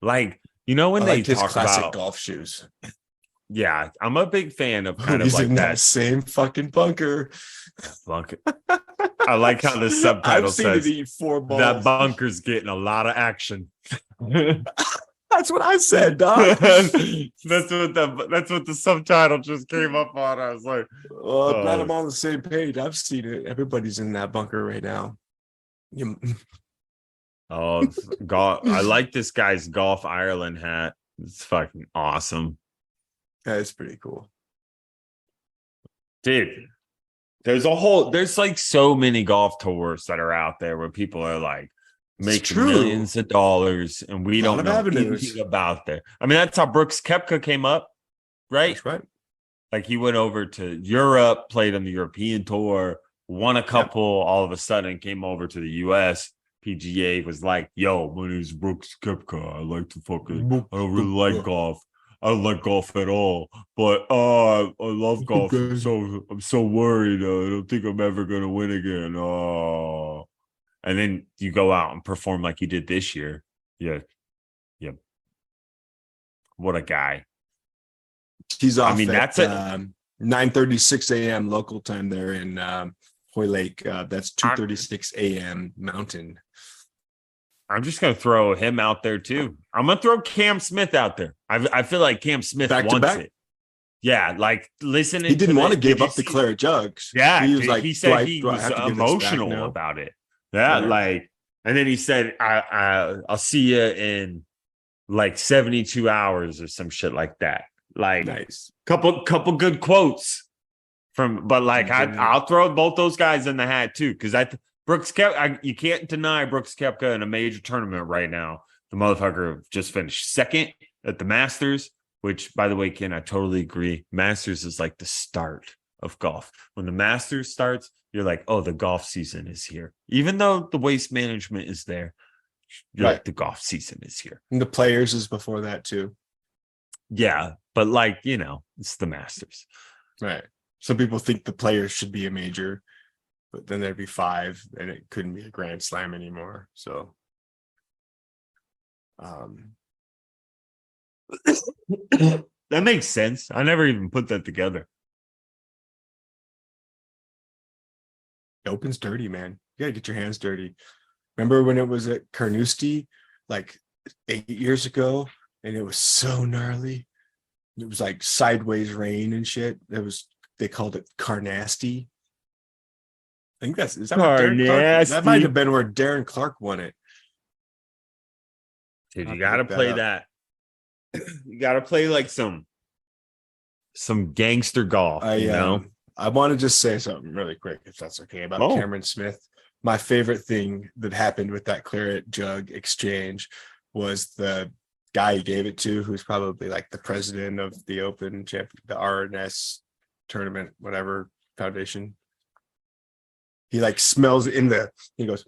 Like, you know, when I they liked his talk classic about golf shoes. yeah, I'm a big fan of kind of He's like in that same fucking bunker. bunker. I like how the subtitle I've seen says it eat 4 balls. that bunker's getting a lot of action. That's what I said, dog. that's what the subtitle just came up on. I was like, Well, I'm glad I'm on the same page. I've seen it. Everybody's in that bunker right now. oh, golf. I like this guy's Golf Ireland hat. It's fucking awesome. That's pretty cool. Dude, there's like so many golf tours that are out there where people are like making true. millions of dollars and we Lot don't of know avenues. anything about there. I mean, that's how Brooks Koepka came up, right? That's right. Like he went over to Europe, played on the European tour, won a couple, all of a sudden came over to the US. PGA was like, yo, my name's Brooks Koepka. I like to fucking, I don't really like golf. I don't like golf at all, but I love golf. I'm so worried. I don't think I'm ever gonna win again. Oh, and then you go out and perform like you did this year. Yeah. What a guy. He's off. I mean, that's it. 9:36 a.m. local time there in Hoylake. That's 2:36 a.m. Mountain. I'm just gonna throw him out there too. I'm gonna throw Cam Smith out there. I feel like Cam Smith wants it. Yeah, like listening. He didn't want to give up the claret jugs. Yeah, he was like, he said he was emotional about it. Yeah, like, and then he said, "I'll see you in like 72 hours or some shit like that." Like, nice. Couple good quotes from, but like I'll throw both those guys in the hat too because Brooks Koepka, you can't deny Brooks Koepka in a major tournament right now. The motherfucker just finished second at the Masters, which, by the way, Ken, I totally agree. Masters is like the start of golf. When the Masters starts, you're like, oh, the golf season is here. Even though the waste management is there, you're like, the golf season is here. And the Players is before that too. Yeah, but like, you know, it's the Masters. Right. Some people think the Players should be a major, but then there'd be 5 and it couldn't be a Grand Slam anymore. So that makes sense. I never even put that together. The Open's dirty, man. You gotta get your hands dirty. Remember when it was at Carnoustie like 8 years ago and it was so gnarly? It was like sideways rain and shit. They called it Carnasty. I think is that what Darren Clark, that might have been where Darren Clark won it. Dude, you gotta play that. You gotta play like some gangster golf. You know, I want to just say something really quick, if that's okay, about Cameron Smith. My favorite thing that happened with that claret jug exchange was the guy he gave it to, who's probably like the president of the Open the RNS tournament, whatever foundation. He like smells he goes,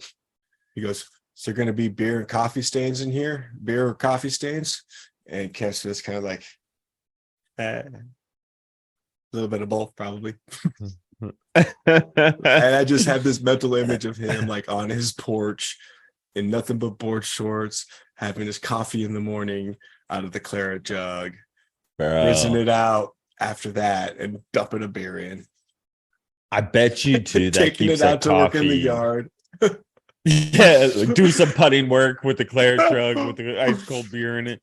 is there going to be beer and coffee stains in here? Beer or coffee stains? And Kemp's just kind of like, a little bit of both, probably. And I just have this mental image of him like on his porch in nothing but board shorts, having his coffee in the morning out of the claret jug, rinsing it out after that and dumping a beer in. I bet you too that taking keeps it out that to work in the coffee. yard. Yeah, like do some putting work with the claret jug with the ice cold beer in it.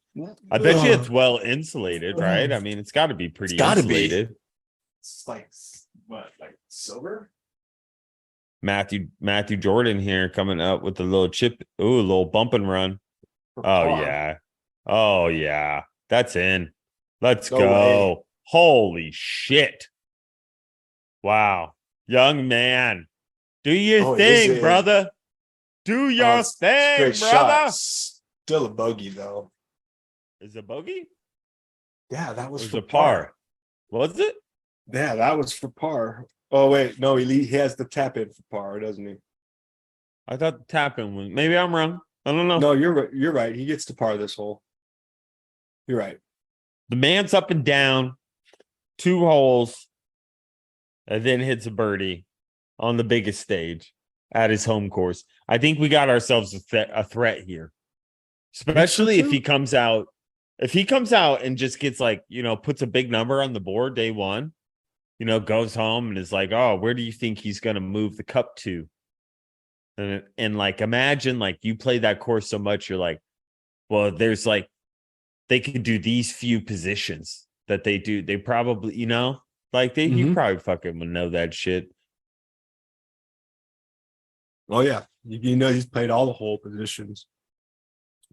I bet you it's well insulated, right? I mean, it's got to be pretty insulated. It's like what, like silver? Matthew Jordan here coming up with a little chip. Ooh, a little bump and run. Oh yeah. That's in. Let's go. Way. Holy shit. Wow. Young man. Do your thing, brother. Do your thing, brother. Still a bogey though. Is it bogey? Yeah, that was for a par. Was it? Yeah, that was for par. Oh wait, no, he has the tap in for par, doesn't he? I thought the tap in was. Maybe I'm wrong. I don't know. No, you're right. He gets to par this hole. You're right. The man's up and down, 2 holes, and then hits a birdie on the biggest stage at his home course. I think we got ourselves a threat here, especially if he comes out. If he comes out and just gets like, puts a big number on the board day one, goes home and is like, oh, where do you think he's going to move the cup to? And like, imagine like you play that course so much, you're like, well, there's like, they could do these few positions that they do. They probably, like you probably fucking would know that shit. Oh yeah. He's played all the hole positions.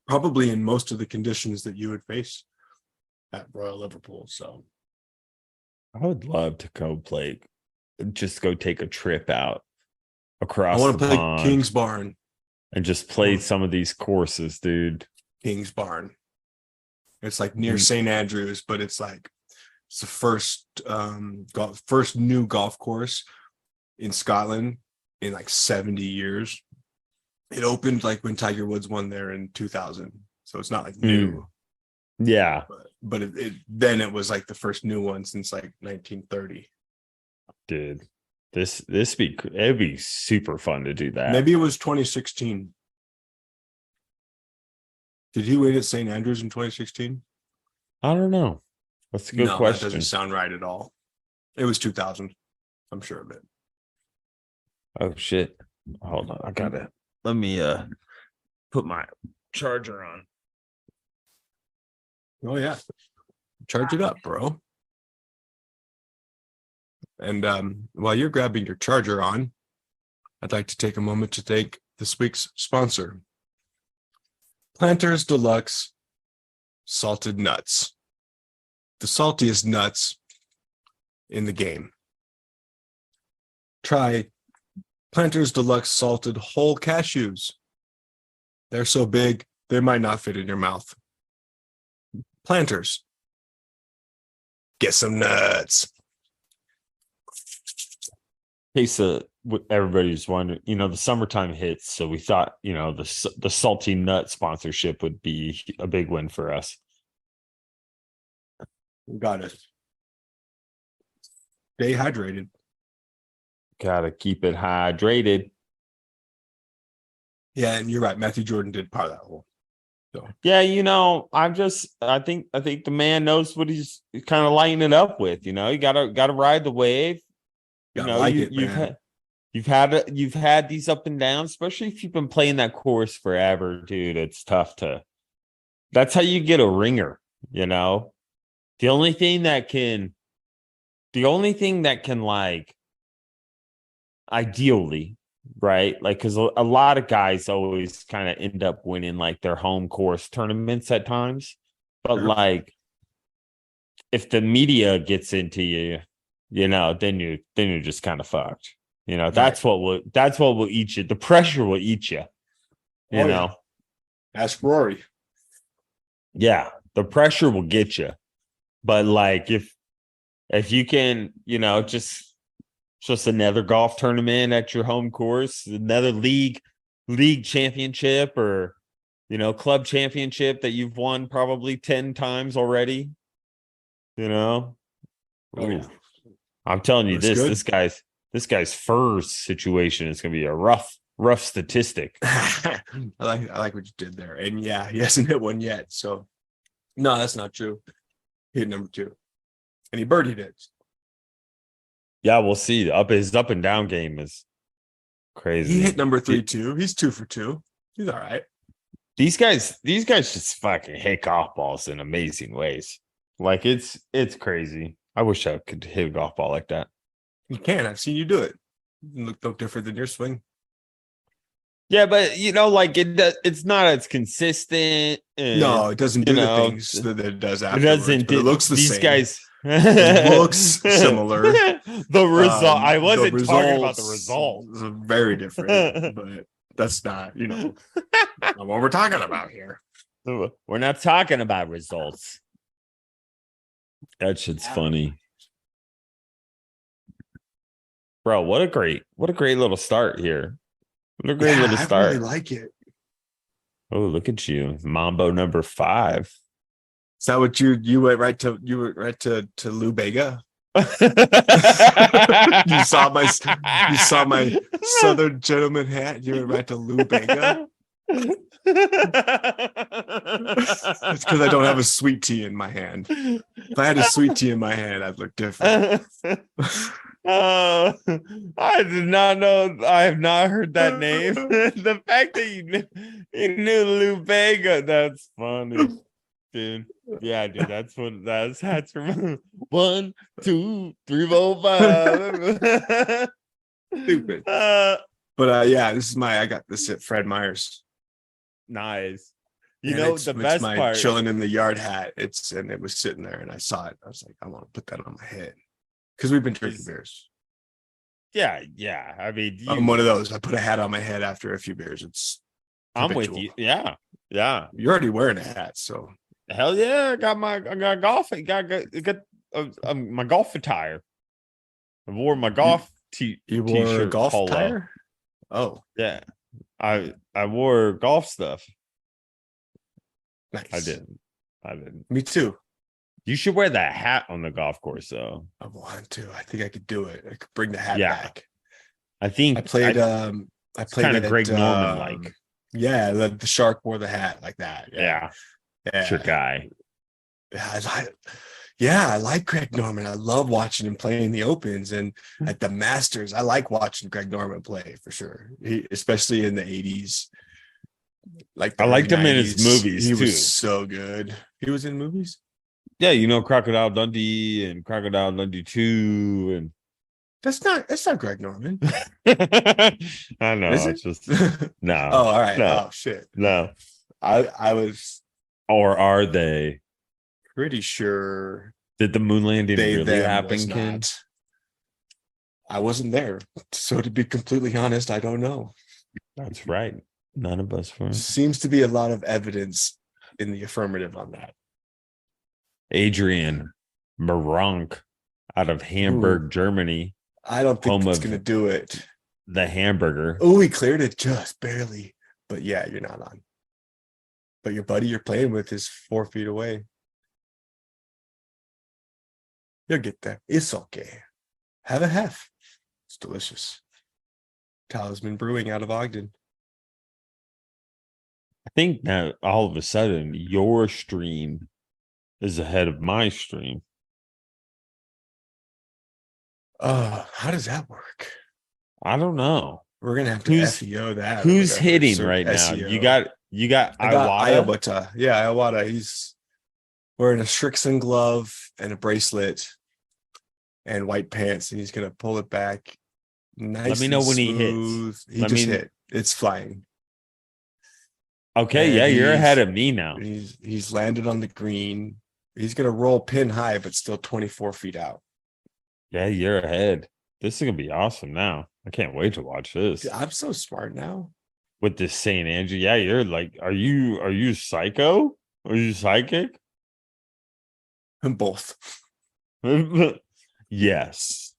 Probably in most of the conditions that you would face at Royal Liverpool. So I would love to go take a trip out across. I want to play pond King's Barn and just play some of these courses, dude. King's Barn. It's like near St. Andrews, but it's the first first new golf course in Scotland in like 70 years. It opened like when Tiger Woods won there in 2000, so it's not like new. Yeah, but it was like the first new one since like 1930. Dude, it'd be super fun to do that. Maybe it was 2016. Did he win at St. Andrews in 2016? I don't know. That's a good question. That doesn't sound right at all. It was 2000. I'm sure of it. Oh shit! Hold on, let me put my charger on. Oh yeah, charge it up, bro. And while you're grabbing your charger on, I'd like to take a moment to thank this week's sponsor, Planters Deluxe Salted Nuts. The saltiest nuts in the game. Try Planters Deluxe Salted Whole Cashews. They're so big, they might not fit in your mouth. Planters. Get some nuts. In case everybody's wondering, the summertime hits, so we thought, the salty nut sponsorship would be a big win for us. Got it. Stay hydrated. Gotta keep it hydrated. Yeah, and you're right. Matthew Jordan did par that hole. So yeah, I think the man knows what he's kind of lighting it up with. You gotta ride the wave. You've had these up and downs, especially if you've been playing that course forever, dude. It's tough that's how you get a ringer, The only thing that can like ideally, right? Like, because a lot of guys always kind of end up winning like their home course tournaments at times. But like, if the media gets into you, then you're just kind of fucked. That's what will eat you. The pressure will eat you. You know. Ask Rory. Yeah, the pressure will get you. But like if you can, just another golf tournament at your home course, another league championship or club championship that you've won probably 10 times already, you know. Oh, Ooh, I'm telling you looks this, good. this guy's first situation is gonna be a rough statistic. I like what you did there. And yeah, he hasn't hit one yet. So no, that's not true. He hit number 2. And he birdied it. Yeah, we'll see. His up and down game is crazy. He hit number 3 too. He's 2 for 2. He's all right. These guys just fucking hit golf balls in amazing ways. Like it's crazy. I wish I could hit a golf ball like that. You can. I've seen you do it. You look no different than your swing. Yeah, but it's not as consistent. No, it doesn't do the things that it does It afterwards. doesn't. But it looks the these same. guys. It looks similar. The result. I The wasn't talking about the result. Is very different, but that's not, not what we're talking about here. We're not talking about results. That shit's funny. Bro, what a great little start here. What a great little start. I really like it. Oh, look at you. Mambo number 5. Is that what you went right to Lou Bega? you saw my Southern gentleman hat. You went right to Lou Bega. It's because I don't have a sweet tea in my hand. If I had a sweet tea in my hand, I'd look different. I did not know. I have not heard that name. The fact that you knew Lou Bega, that's funny, dude. Yeah, dude, that's from 1, 2, 3, 4, 5. Stupid. But yeah, I got this at Fred Meyer's. Nice. It's the best my part, chilling in the yard hat. And it was sitting there, and I saw it. I was like, I want to put that on my head because we've been drinking beers. Yeah. I mean, I'm one of those. I put a hat on my head after a few beers. I'm with you. Yeah. You're already wearing a hat, so hell yeah. I got golf. Got my golf attire. I wore my golf you wore t-shirt a golf polo. attire? Oh, Yeah. I wore golf stuff. nice. I didn't. Me too. You should wear that hat on the golf course, though. I want to. I think I could do it. I could bring the hat Yeah. back. I think I played. I played kind of at, Greg Norman like. Yeah, the shark wore the hat like that. Yeah. Yeah. Your guy. I like Greg Norman. I love watching him play in the Opens and at the Masters. I like watching Greg Norman play for sure. Especially in the 80s. Like I liked him in his 90s. movies, He too. was so good. He was in movies? Yeah, Crocodile Dundee and Crocodile Dundee 2 and That's not Greg Norman. I know. Is It's it? just no. Oh, all right. No. Oh shit. No. I was Or are they? pretty sure Did the moon landing they really them happen, was Ken? not. I wasn't there. So to be completely honest, I don't know. That's right. None of us were. Seems to be a lot of evidence in the affirmative on that. Adrian Maronk out of Hamburg, Germany. I don't think Home it's of- going to do it. The hamburger. Oh, he cleared it just barely. But yeah, you're not on. But your buddy you're playing with is 4 feet away. You'll get there. It's okay. Have a half. It's delicious. Talisman Brewing out of Ogden. I think now all of a sudden your stream is ahead of my stream. How does that work? I don't know. We're gonna have to Who's- SEO that. or Who's whatever. hitting Search right now? SEO. You got I got Iwata? Iwata. Yeah, Iwata. He's wearing a Strixon glove and a bracelet and white pants, and he's gonna pull it back. Nice. Let me know and when he hits. smooth. He Let just me- hit. It's flying. Okay, And yeah, you're he's- ahead of me now. He's landed on the green. He's gonna roll pin high, but still 24 feet out. Yeah, you're ahead. This is gonna be awesome now. I can't wait to watch this I'm so smart now. with this St. Andrew. Yeah, you're like, are you psycho? Are you psychic? Both. Yes.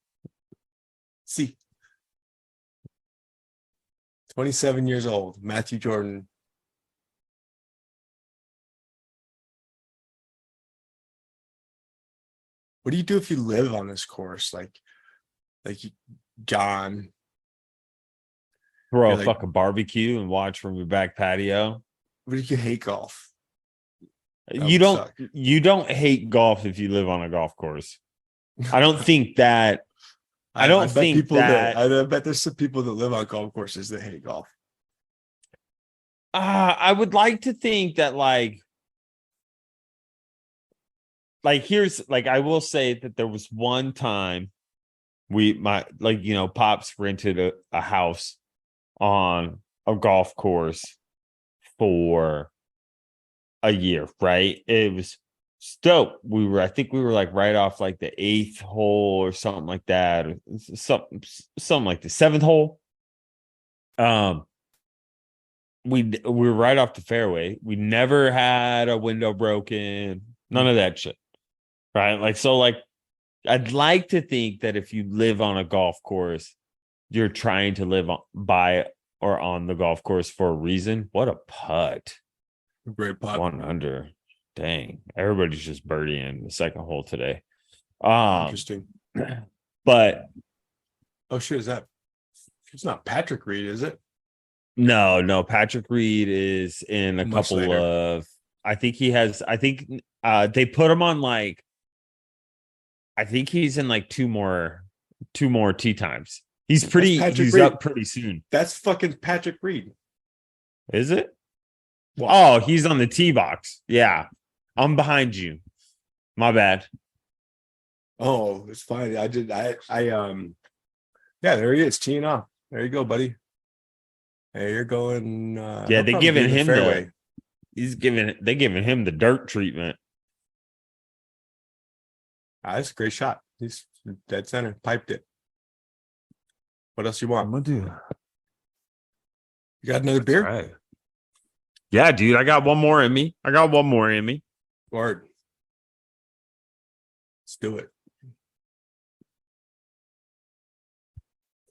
See, 27 years old, Matthew Jordan. What do you do if you live on this course? Like John, Throw a you're like, fucking barbecue and watch from your back patio. what if you hate golf? That You would don't suck. you don't hate golf if you live on a golf course. I don't think that I I don't bet think people that I bet there's some people that live on golf courses that hate golf. I would like to think that here's I will say that there was one time Pops rented a house on a golf course for a year, right? It was dope. I think we were like right off like the 8th hole or something like that, or something like the 7th hole. We were right off the fairway. We never had a window broken, none of that shit. Right. I'd like to think that if you live on a golf course, you're trying to live by or on the golf course for a reason. What a putt. Great putt. 1 under. Dang. Everybody's just birdieing the second hole today. Interesting. But Oh shit, it's not Patrick Reed, is it? no, Patrick Reed is in a Much couple later. of they put him on I think he's in like two more tee times. He's Patrick Reed. up pretty soon. That's fucking Patrick Reed. Is it? Wow. Oh, he's on the tee box. Yeah. I'm behind you. My bad. Oh, it's fine. Yeah, there he is, teeing off. There you go, buddy. Hey, you're going Yeah, they giving him fairway. they giving him the dirt treatment. That's a great shot. He's dead center, piped it. What else you want? gonna do. You got another beer? Right. Yeah, dude, I got one more in me. Word. Let's do it.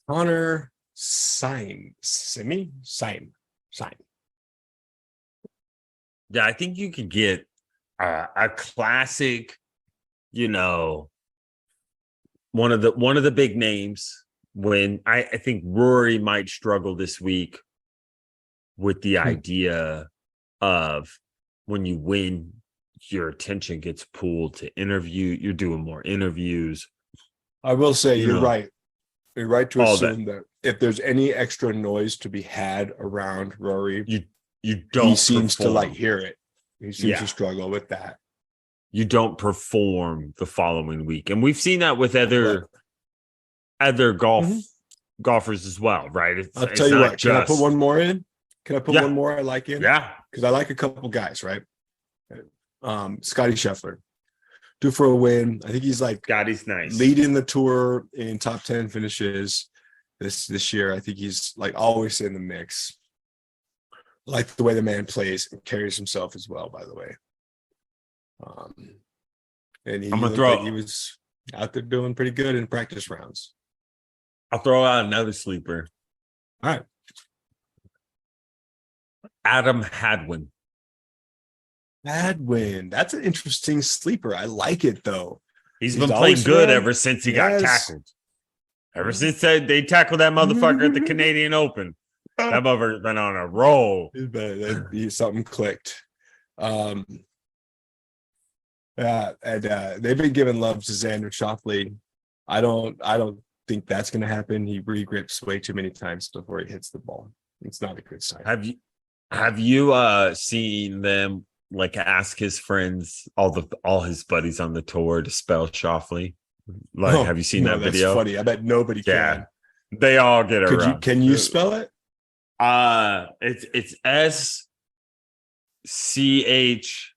Connor Syme. Yeah, I think you could get a classic, one of the big names. When I think Rory might struggle this week with the idea of when you win, your attention gets pulled to interview. You're doing more interviews. I will say you're right. You're right to assume that if there's any extra noise to be had around Rory, you don't. He seems to hear it. He seems to struggle with that. You don't perform the following week, and we've seen that with other golfers as well, right? I'll tell you what. Can I put one more in? Can I put one more I like in? Yeah, because I like a couple guys, right? Scotty Scheffler, due for a win. I think he's Scotty's nice, leading the tour in top 10 finishes this year. I think he's always in the mix. I like the way the man plays and carries himself as well, by the way. And he was out there doing pretty good in practice rounds. I'll throw out another sleeper. All right. Adam Hadwin. That's an interesting sleeper. I like it though. He's been playing good ever since he got tackled. Ever since they tackled that motherfucker at the Canadian Open. That motherfucker's been on a roll. Something clicked. They've been giving love to Xander Schauffele. I don't think that's going to happen. He regrips way too many times before he hits the ball. It's not a good sign. Have you seen them ask his friends, all his buddies on the tour to spell Schauffele? Have you seen that video? That's funny. I bet nobody can. They all get it wrong. Can you spell it? It's SCHAU.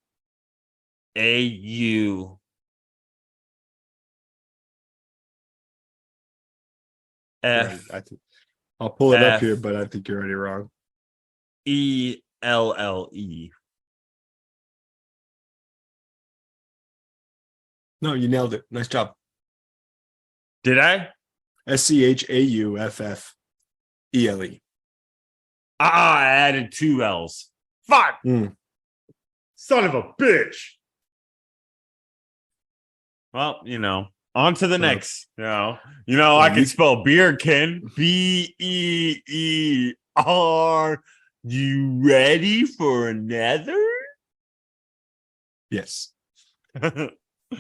I'll pull it up here, but I think you're already wrong. ELLE. No, you nailed it. Nice job. Did I? Schauffele. I added 2 L's. Fuck. Mm. Son of a bitch. Well, on to the next. I can spell beer, Ken. Beer. You ready for another? Yes.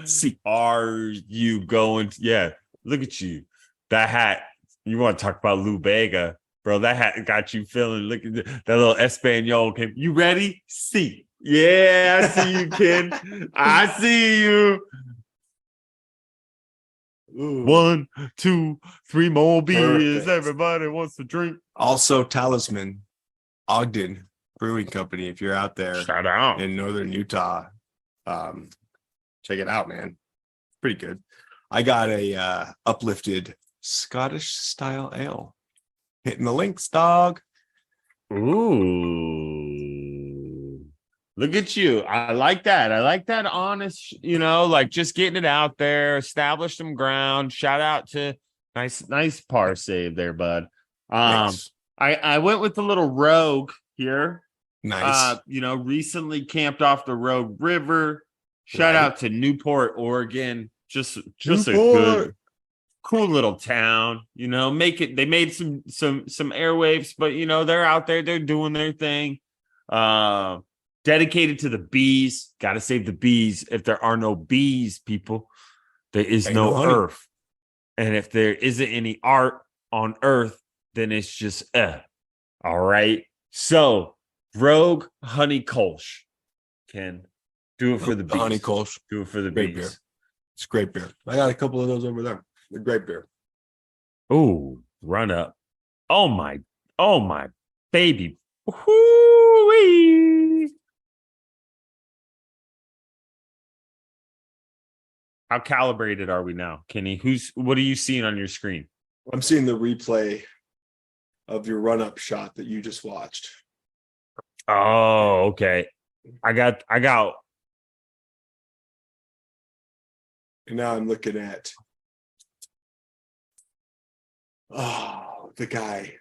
See, are you going? Yeah, look at you. That hat. You want to talk about Lou Bega, bro? That hat got you feeling. Look at that little Espanol. Came. You ready? See. Yeah, I see you, Ken. I see you. Ooh. 1, 2, 3 more beers. Perfect. Everybody wants to drink. Also, Talisman, Ogden Brewing Company. If you're out there, Shout out in northern Utah, check it out, man. Pretty good. I got a uplifted Scottish style ale. Hitting the links, dog. Ooh, look at you. I like that. I like that honest, like just getting it out there, establish some ground. Shout out to nice par save there, bud. Nice. I went with the little Rogue here. Nice. Recently camped off the Rogue River. Shout out to Newport, Oregon. Just a good, cool little town. They made some airwaves, but they're out there, they're doing their thing. Dedicated to the bees. Got to save the bees. If there are no bees, people, there is no earth. And if there isn't any art on earth, then it's just all right. So Rogue Honey Kolsch can do it for the bees. Honey Kolsch. Do it for the great bees. Beer. It's great beer. I got a couple of those over there. They're great beer. Oh, run up. Oh my baby. Woo-wee. How calibrated are we now, Kenny? What are you seeing on your screen? I'm seeing the replay of your run-up shot that you just watched. Oh, okay. I got. And now I'm looking at the guy.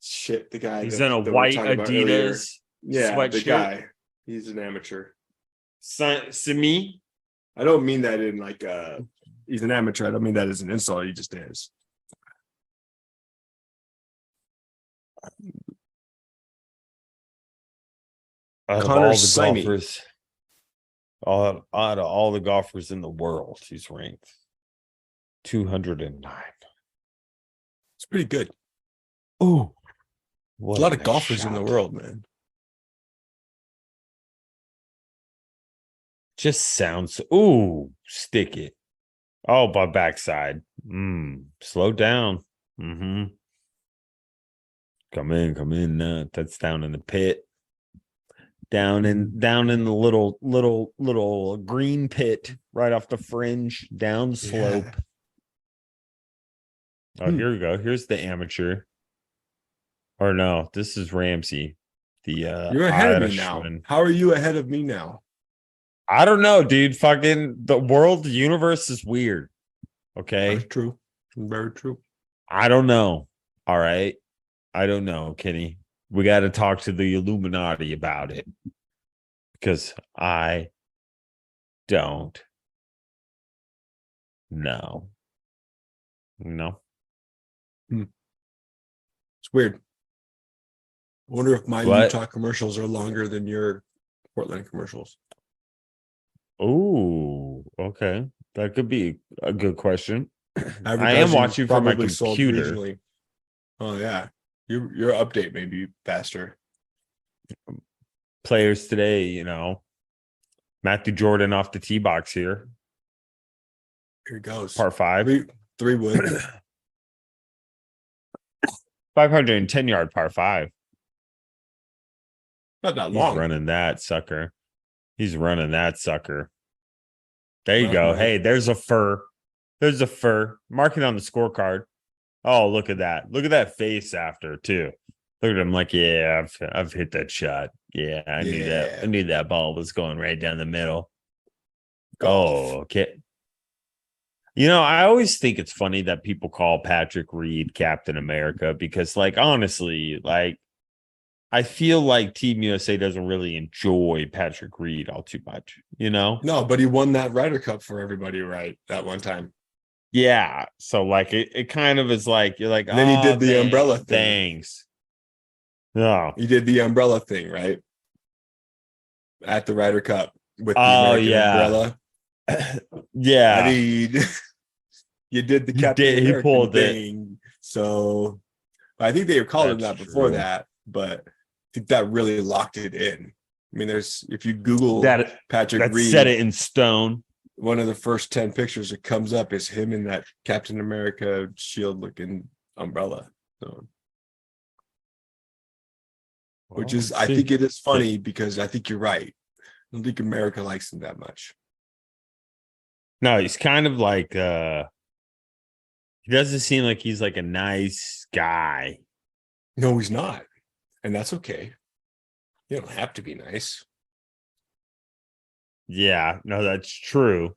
Shit, the guy. He's in a white Adidas sweatshirt. The guy. He's an amateur. Simi? I don't mean that in like he's an amateur. I don't mean that as an insult. He just is. Connor golfers, out of all the golfers in the world, he's ranked 209. It's pretty good. Oh, a lot of golfers in the world, man. Just sounds. Ooh, stick it. Oh, by backside. Slow down. Come in. That's down in the pit. Down in the little green pit right off the fringe, down slope. Yeah. Oh, here we go. Here's the amateur. Or no, this is Ramsey. You're ahead of me now. How are you ahead of me now? I don't know, dude. Fucking the world, the universe is weird. Okay. Very true. Very true. I don't know. All right. I don't know, Kenny. We got to talk to the Illuminati about it because I don't know. No. It's weird. I wonder if my Utah commercials are longer than your Portland commercials. Oh, okay. That could be a good question. I am watching from my computer. Oh, yeah. Your update may be faster. Players today, Matthew Jordan off the tee box here. Here it goes. Par 5. 3 wins. 510-yard par 5. Not that long. He's running that sucker. There you go. Hey, there's a fur. Mark it on the scorecard. Oh, look at that. Look at that face after, too. Look at him like, yeah, I've hit that shot. Yeah, I knew that. I knew that ball was going right down the middle. Golf. Oh, okay. I always think it's funny that people call Patrick Reed Captain America because, like, honestly, like, I feel like Team USA doesn't really enjoy Patrick Reed all too much, No, but he won that Ryder Cup for everybody, right? That one time. Yeah. So, like, it kind of is like, you're like, And then he oh, did the umbrella thing. thanks. No. He did the umbrella thing, right? At the Ryder Cup with the Oh, American yeah. umbrella. I Yeah. mean, you did the He Captain did. He American pulled it. thing. So I think they were calling him That's that before true. that, but I think that really locked it in. I mean, if you Google That Patrick that set Reed, it in stone. one of the first 10 pictures that comes up is him in that Captain America shield looking umbrella. So, which is, I think it is funny because I think you're right. I don't think America likes him that much. No, he's kind of like he doesn't seem like he's like a nice guy. No, he's not. And that's okay. You don't have to be nice. Yeah, no, that's true.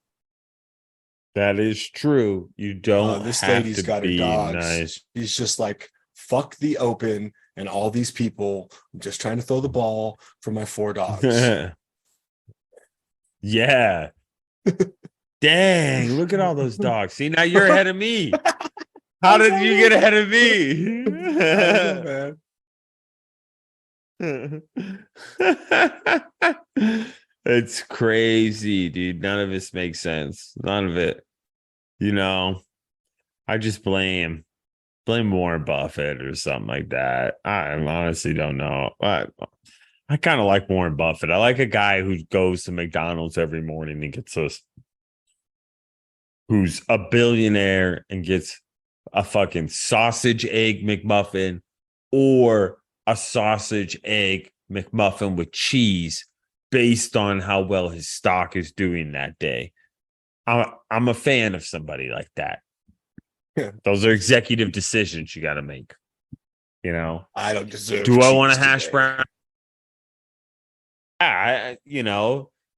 That is true. You don't This have lady's to got her be dogs. nice. He's just like, fuck the Open and all these people. I'm just trying to throw the ball for my 4 dogs. Yeah. Dang, look at all those dogs. See, now you're ahead of me. How did you get ahead of me? It's crazy, dude. None of this makes sense. None of it. I just blame Warren Buffett or something like that. I honestly don't know. I kind of like Warren Buffett. I like a guy who goes to McDonald's every morning and gets us, who's a billionaire and gets a fucking sausage egg McMuffin or a sausage egg McMuffin with cheese based on how well his stock is doing that day. I'm a fan of somebody like that. Yeah. Those are executive decisions you got to make. I don't deserve. Do I want a hash brown?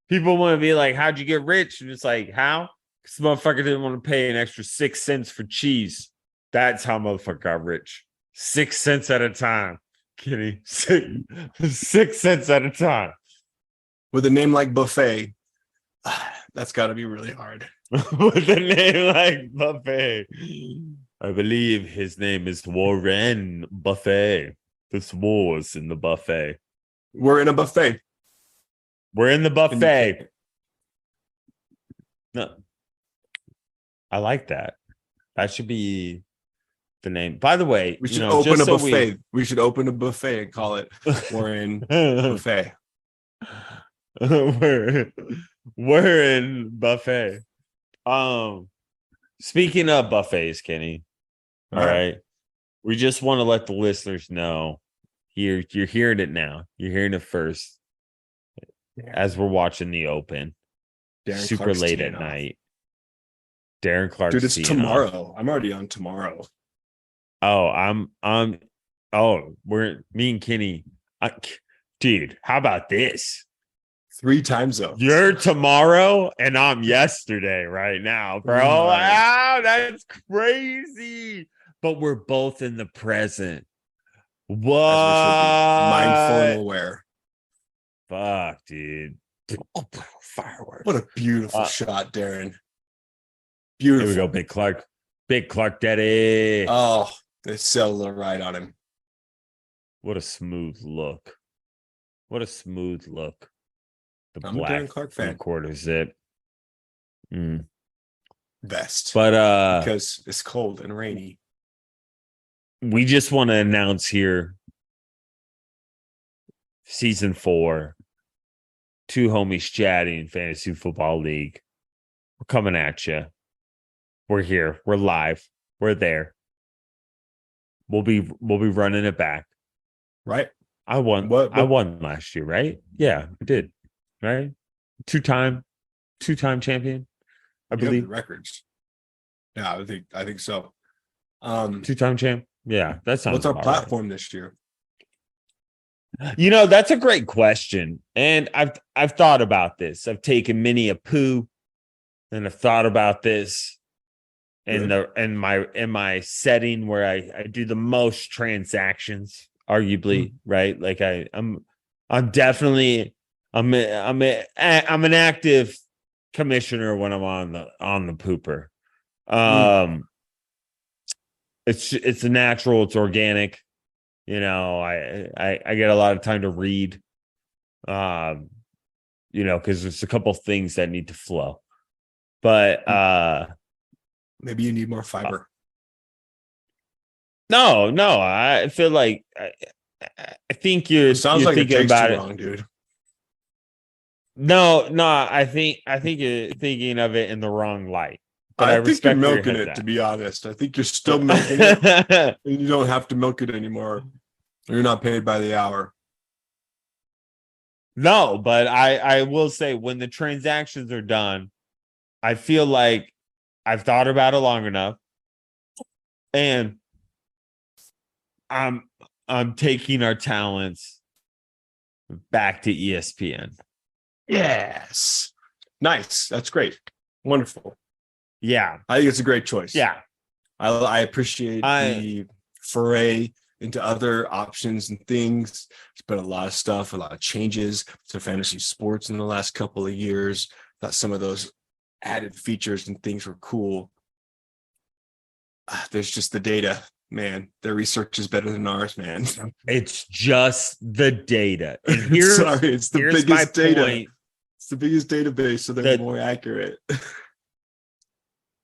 People want to be like, how'd you get rich? And it's like, how? Because motherfucker didn't want to pay an extra 6 cents for cheese. That's how motherfucker got rich. 6 cents at a time. Kitty. 6 cents at a time. With a name like Buffet, that's got to be really hard. With a name like Buffet. I believe his name is Warren Buffet. This war's in the buffet. We're in a buffet. We're in the buffet. No. I like that. That should be the name. By the way, we should open a buffet. We should open a buffet and call it Warren Buffet. We're in buffet. Speaking of buffets, Kenny. All right. We just want to let the listeners know you're hearing it now. You're hearing it first as we're watching the Open. Darren super Clark's late at night. Darren Clark. Dude, it's tomorrow. I'm already on tomorrow. Oh, me and Kenny. Dude, how about this? 3 time zones. You're tomorrow and I'm yesterday right now, bro. Wow, that's crazy. But we're both in the present. What? Mindful and aware. Fuck, dude. Fireworks. What a beautiful shot, Darren. Beautiful. Here we go, Big Clark. Big Clark Daddy. Oh, they cellular right on him. What a smooth look. What a smooth look. The I'm black a Darren Clark fan. quarter zip. Best. But because it's cold and rainy. We just want to announce here season 4, Two Homies Chatting Fantasy Football League. We're coming at you. We're here. We're live. We're there. We'll be running it back. Right. I won. I won last year, right? Yeah, I did. Right. Two-time champion. I believe the records. Yeah, I think so. 2-time champ. Yeah, that sounds. What's our platform this year? That's a great question, and I've thought about this. I've taken many a poo, and I've thought about this, in my setting where I do the most transactions, arguably, right? Like I'm definitely I'm an active commissioner when I'm on the pooper. It's a natural, it's organic. I get a lot of time to read. Because there's a couple things that need to flow. But maybe you need more fiber. No, I feel like I think you're thinking about it wrong, dude. No, I think you're thinking of it in the wrong light. But I think you're milking it, to be honest. I think you're still milking it, and you don't have to milk it anymore. You're not paid by the hour. No, but I will say when the transactions are done, I feel like I've thought about it long enough, and I'm taking our talents back to ESPN. Yes. Nice. That's great. Wonderful. Yeah. I think it's a great choice. Yeah. I appreciate the foray into other options and things. There's been a lot of stuff, a lot of changes to fantasy sports in the last couple of years. Thought some of those added features and things were cool. There's just the data, man. Their research is better than ours, man. It's just the data. And it's the biggest data. Point. It's the biggest database, so they're more accurate.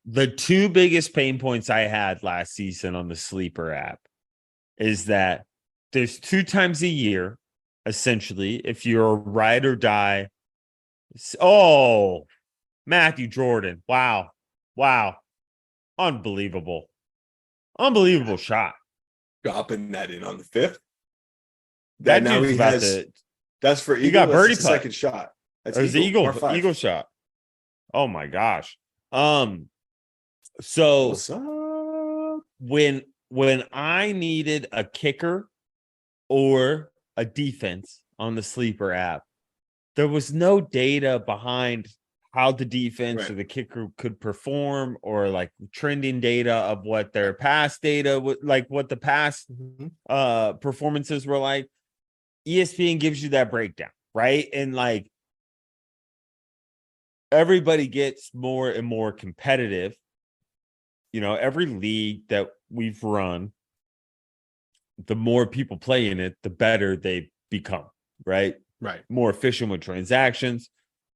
The two biggest pain points I had last season on the Sleeper app is that there's 2 times a year, essentially, if you're a ride or die. Oh, Matthew Jordan. Wow. Unbelievable shot. Dropping that in on the 5th. That now he has. That's for Eagle. He got birdie putt. Second shot. That's the Eagle shot. Oh my gosh. So what's up? When I needed a kicker or a defense on the Sleeper app, there was no data behind how the defense or the kicker could perform, or like trending data of what their past data like what the past performances were like. ESPN gives you that breakdown, right? And like everybody gets more and more competitive. Every league that we've run, the more people play in it, the better they become, right? Right. More efficient with transactions,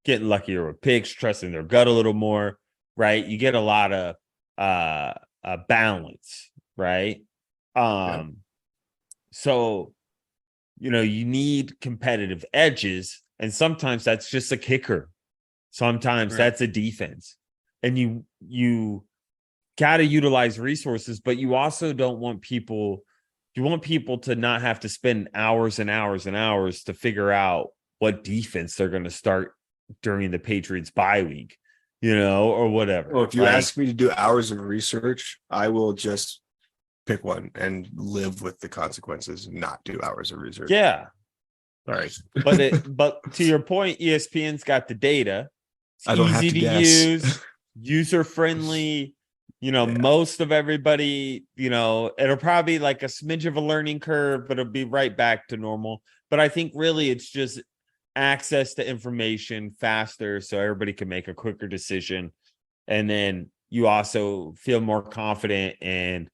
getting luckier with picks, trusting their gut a little more, right? You get a lot of balance, right? So, you need competitive edges, and sometimes that's just a kicker. Sometimes that's a defense. And you got to utilize resources, but you also don't want people, you want people to not have to spend hours and hours and hours to figure out what defense they're going to start during the Patriots bye week, or whatever. Well, if you ask me to do hours of research, I will just pick one and live with the consequences and not do hours of research. Yeah. All right. But to your point, ESPN's got the data. It's I don't have to use, user friendly. Most of everybody, it'll probably be like a smidge of a learning curve, but it'll be right back to normal. But I think really it's just access to information faster, so everybody can make a quicker decision. And then you also feel more confident. And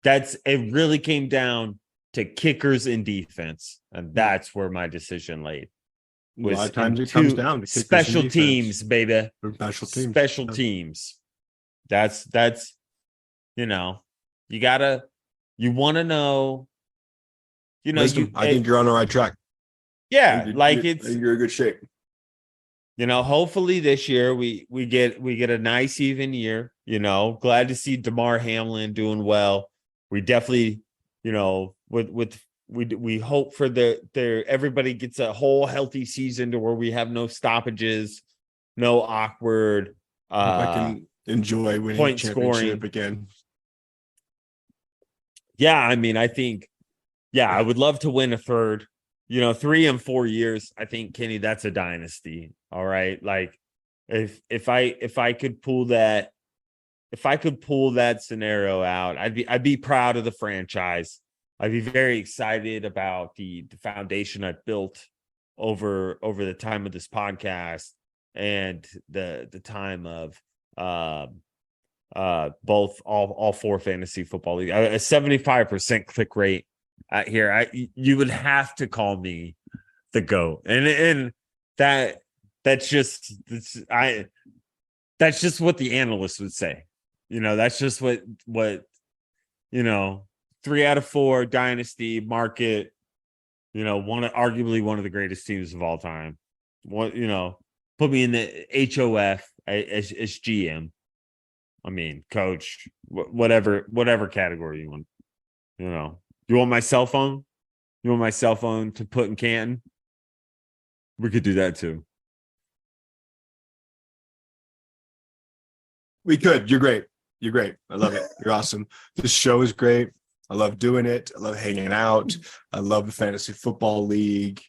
it really came down to kickers and defense. And that's where my decision laid. A lot of times it comes down to special teams, baby. Special teams. That's you want to know, I think you're on the right track. Yeah, you're in good shape. Hopefully this year we get a nice even year. Glad to see DeMar Hamlin doing well. We definitely, we hope for everybody gets a whole healthy season to where we have no stoppages, no awkward I can enjoy winning point championship scoring again. Yeah, I think, I would love to win a third. 3 and 4 years, I think, Kenny, that's a dynasty. All right. Like if I could pull that if I could pull that scenario out, I'd be proud of the franchise. I'd be very excited about the foundation I've built over the time of this podcast and the time of both all four fantasy football league. A 75% click rate here. You would have to call me the GOAT. And that's just what the analysts would say. That's just what 3 out of 4 dynasty market, arguably one of the greatest teams of all time. Put me in the HOF as GM. I mean, coach, whatever category you want. You want my cell phone? You want my cell phone to put in Canton? We could do that too. We could. You're great. You're great. I love it. You're awesome. This show is great. I love doing it. I love hanging out. I love the fantasy football league.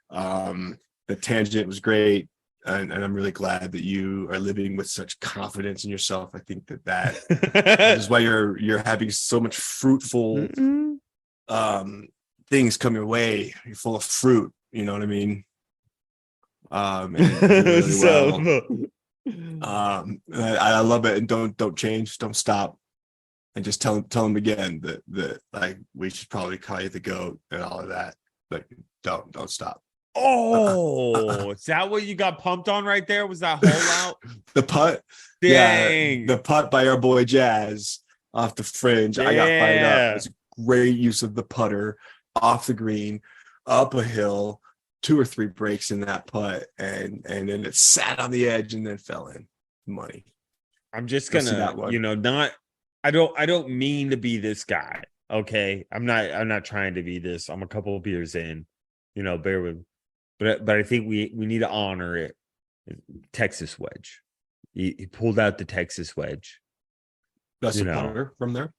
The tangent was great. And I'm really glad that you are living with such confidence in yourself. I think that is why you're having so much fruitful things come your way. You're full of fruit. You know what I mean? Really I love it. And don't change. Don't stop. And just tell them again that like we should probably call you the GOAT and all of that. But don't stop. Oh, is that what you got pumped on right there? Was that hole out? The putt? Dang. Yeah, the putt by our boy Jazz off the fringe. I got fired up. It was a great use of the putter off the green, up a hill, 2 or 3 breaks in that putt, and then it sat on the edge and then fell in. Money. I'm just gonna, I don't mean to be this guy. Okay. I'm not trying to be this. I'm a couple of beers in, bear with me. But I think we need to honor it. Texas wedge. He pulled out the Texas wedge. That's a putter from there.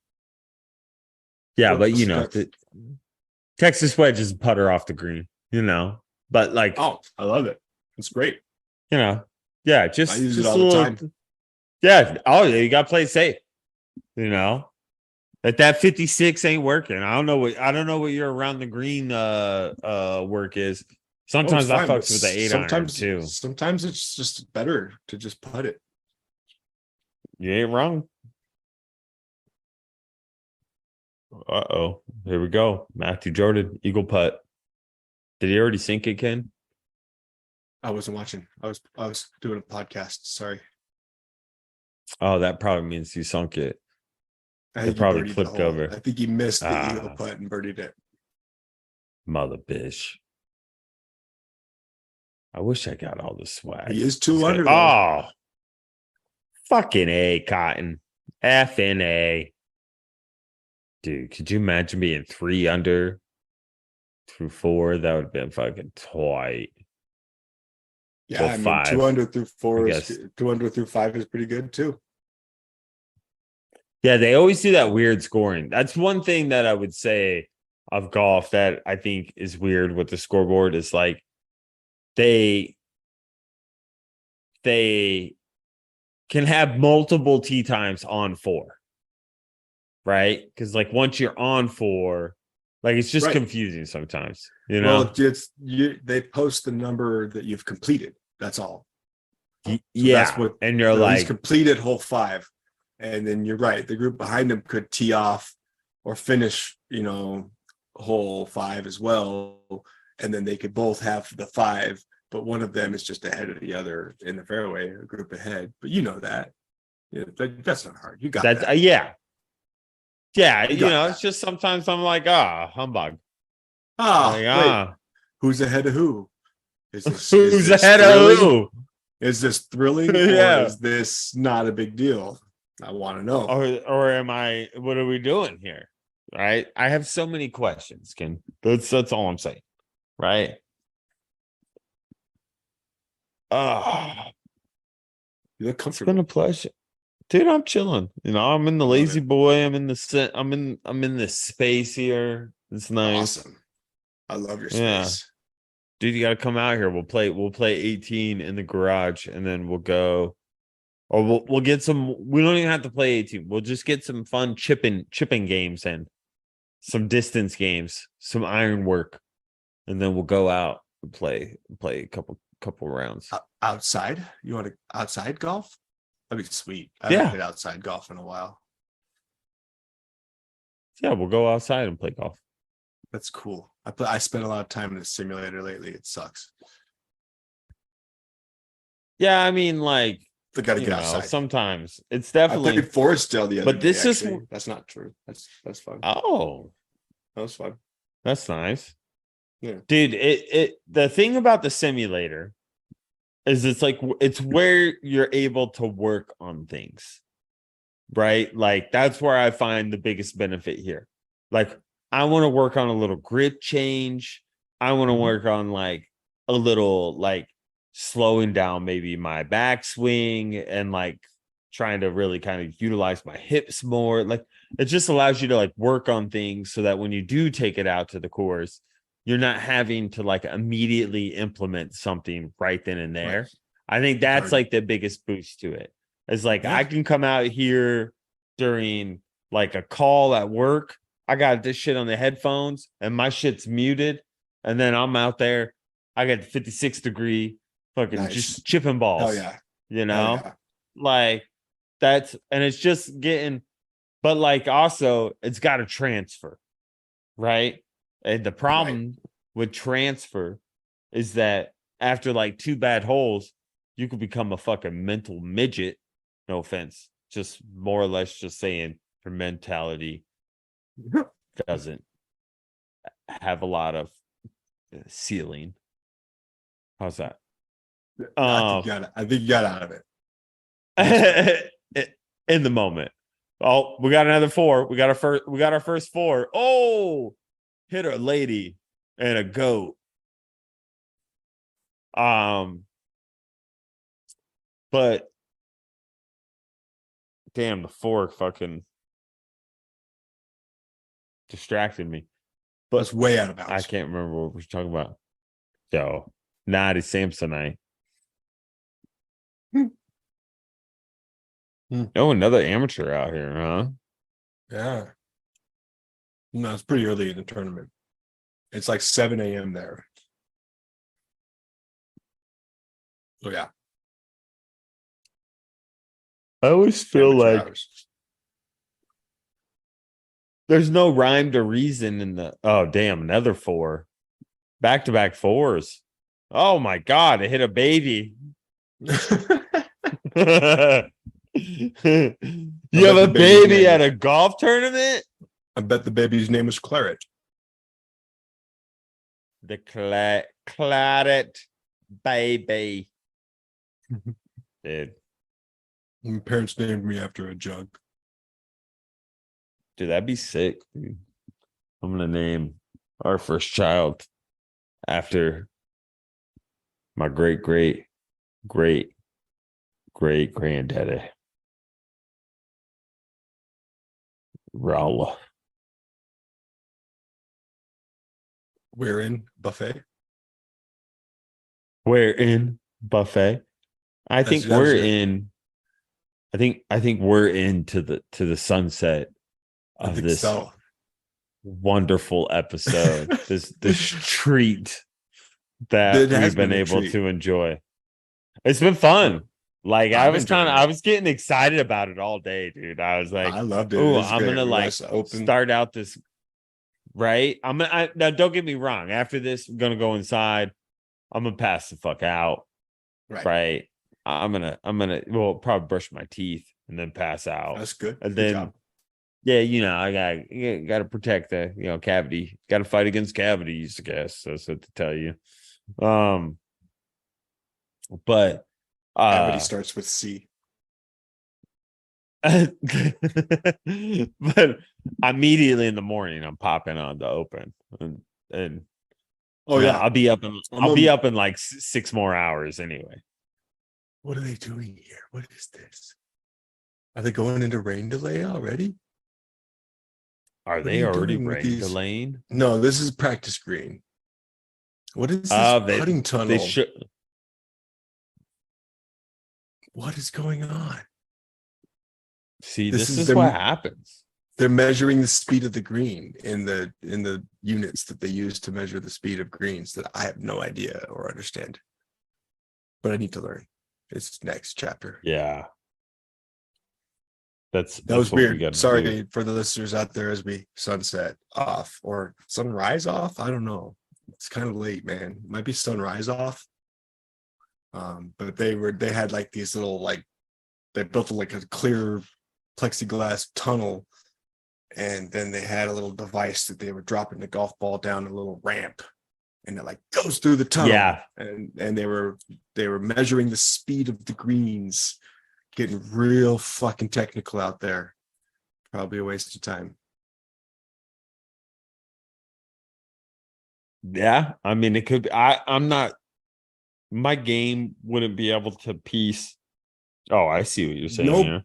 Yeah, but the Texas wedge is a putter off the green. But like, I love it. It's great. Yeah, just I use just it all the time. Yeah. Oh, you got to play it safe. That 56 ain't working. I don't know what your around the green work is. Sometimes I fucks with the 8-iron too. Sometimes it's just better to just putt it. You ain't wrong. Here we go. Matthew Jordan, eagle putt. Did he already sink it, Ken? I wasn't watching. I was doing a podcast. Sorry. Oh, that probably means you sunk it. It probably flipped over. I think he missed the eagle putt and birdied it. Mother bitch. I wish I got all the swag. He is 2 under. Oh, fucking A, Cotton. F-N A. Dude, could you imagine being 3 under through 4? That would have been fucking tight. Yeah, I mean, 5. 2 under through 4 is 2 under through 5 is pretty good too. Yeah, they always do that weird scoring. That's one thing that I would say of golf that I think is weird with the scoreboard is like they can have multiple tee times on 4. Right? Because like once you're on 4, like it's just confusing sometimes. Well, they post the number that you've completed. That's all. So that's what, and you're like, he's completed hole 5, and then you're right. The group behind him could tee off or finish, hole 5 as well, and then they could both have the 5, but one of them is just ahead of the other in the fairway, a group ahead. But that. Yeah, that's not hard. You got that. Yeah, it's just sometimes I'm like, humbug. Wait. Who's ahead of who? Who's ahead of who? Is this thrilling or is this not a big deal? I want to know. Or am I? What are we doing here? Right? I have so many questions, Ken. That's all I'm saying. Right? You look comfortable. It's been a pleasure. Dude, I'm chilling. I'm in the lazy boy. I'm in this space here. It's nice. Awesome. I love your space. Dude, you gotta come out here. We'll play 18 in the garage, and then we'll go Or we'll get some. We don't even have to play 18. We'll just get some fun chipping games and some distance games, some iron work, and then we'll go out and play a couple rounds. Outside? You want to outside golf? That'd be sweet. I Yeah. haven't played outside golf in a while. Yeah, we'll go outside and play golf. That's cool. I spent a lot of time in the simulator lately. It sucks. Yeah, I mean, like, I gotta you get know, outside. sometimes it's I definitely. played Forestdale the other But day. this is- actually. That's not true. That's fun. Oh, That was fun. that's nice. Yeah. Dude, it the thing about the simulator is it's where you're able to work on things. Right? Like that's where I find the biggest benefit here. Like I want to work on a little grip change. I want to work on like a little like slowing down maybe my backswing and like trying to really kind of utilize my hips more. Like it just allows you to like work on things so that when you do take it out to the course, you're not having to like immediately implement something right then and there. Right. I think that's Hard. like the biggest boost to it. It's like Yeah. I can come out here during like a call at work. I got this shit on the headphones and my shit's muted. And then I'm out there. I got 56-degree fucking Nice. just chipping balls. Hell yeah. You know? Hell yeah. Like that's and it's just getting, but like also it's got to transfer, right? And the problem with transfer is that after like 2 bad holes, you could become a fucking mental midget. No offense, just more or less just saying your mentality doesn't have a lot of ceiling. How's that? I think you got out of it. In the moment. Oh, we got another 4. We got our first 4. Oh, hit a lady and a goat. But damn, the 4 fucking distracted me. But That's way out of bounds. I can't remember what we're talking about. Yo, Natty Samsonite. Oh, another amateur out here, huh? Yeah. No, it's pretty early in the tournament. It's like 7 a.m. there. So yeah. I always feel amateur like hours. there's no rhyme to reason in the. Oh, damn, another 4. Back-to-back 4s. Oh my God, it hit a baby. You have a the baby's baby name at is- a golf tournament? I bet the baby's name was Claret. The Claret baby. Dude, My parents named me after a jug. that'd be sick. Dude. I'm gonna name our first child after my great granddaddy. Raul. We're in buffet. We're in buffet. I think That's we're it. in. I think we're into the sunset I of think this so. wonderful episode. this treat that It has we've been been a able treat. to enjoy. It's been fun. Like I've enjoyed it. I was getting excited about it all day, dude. I was like, I loved it. oh, It's I'm great. gonna We like got to open. start out this right. Now don't get me wrong. After this, I'm gonna go inside. I'm gonna pass the fuck out. Right. I'm gonna well probably brush my teeth and then pass out. That's good. And Good then job. yeah, I gotta protect the cavity. Gotta fight against cavities, I guess. That's what to tell you. But Cavity starts with C. but immediately in the morning I'm popping on the open and Oh yeah. I'll be up in like 6 more hours anyway. What are they doing here? What is this? Are they going into rain delay already? Are What they you already doing with rain these- delaying? No, this is practice green. What is this Oh, putting tunnel? They should. what is going on? See, This this is is what them- happens. They're measuring the speed of the green in the units that they use to measure the speed of greens that I have no idea or understand. But I need to learn. It's next chapter. Yeah. That was what we weird. gotta do. Sorry for the listeners out there as we sunset off or sunrise off. I don't know. It's kind of late, man. Might be sunrise off. But they had like these little like they built like a clear plexiglass tunnel, and then they had a little device that they were dropping the golf ball down a little ramp, and it like goes through the tunnel. Yeah. And they were measuring the speed of the greens, getting real fucking technical out there. Probably a waste of time. Yeah. I mean, it could be. I'm not. My game wouldn't be able to piece. Oh, I see what you're saying Nope. here.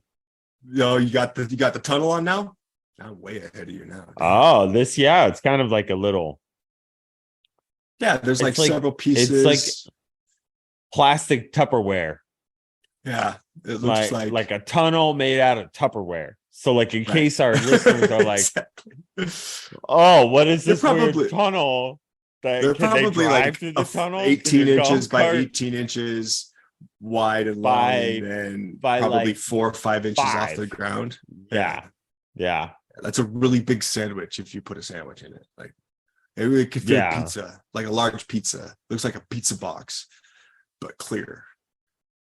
Yo, you got the tunnel on now? I'm way ahead of you now. Oh, it's kind of like a little Yeah, there's like it's like- several pieces. like- plastic Tupperware, yeah, it looks like a tunnel made out of Tupperware. So, like, in Right. case our listeners are like, Exactly. "Oh, what is They're this weird probably- tunnel?" That They're can they probably drive like through the tunnel? 18 in a inches golf by cart? 18 inches wide and long, By- and then by, probably like, 4 or 5 inches off the 5. ground. Yeah. That's a really big sandwich if you put a sandwich in it. Like it really could fit Yeah. a pizza, like a large pizza. Looks like a pizza box, but clear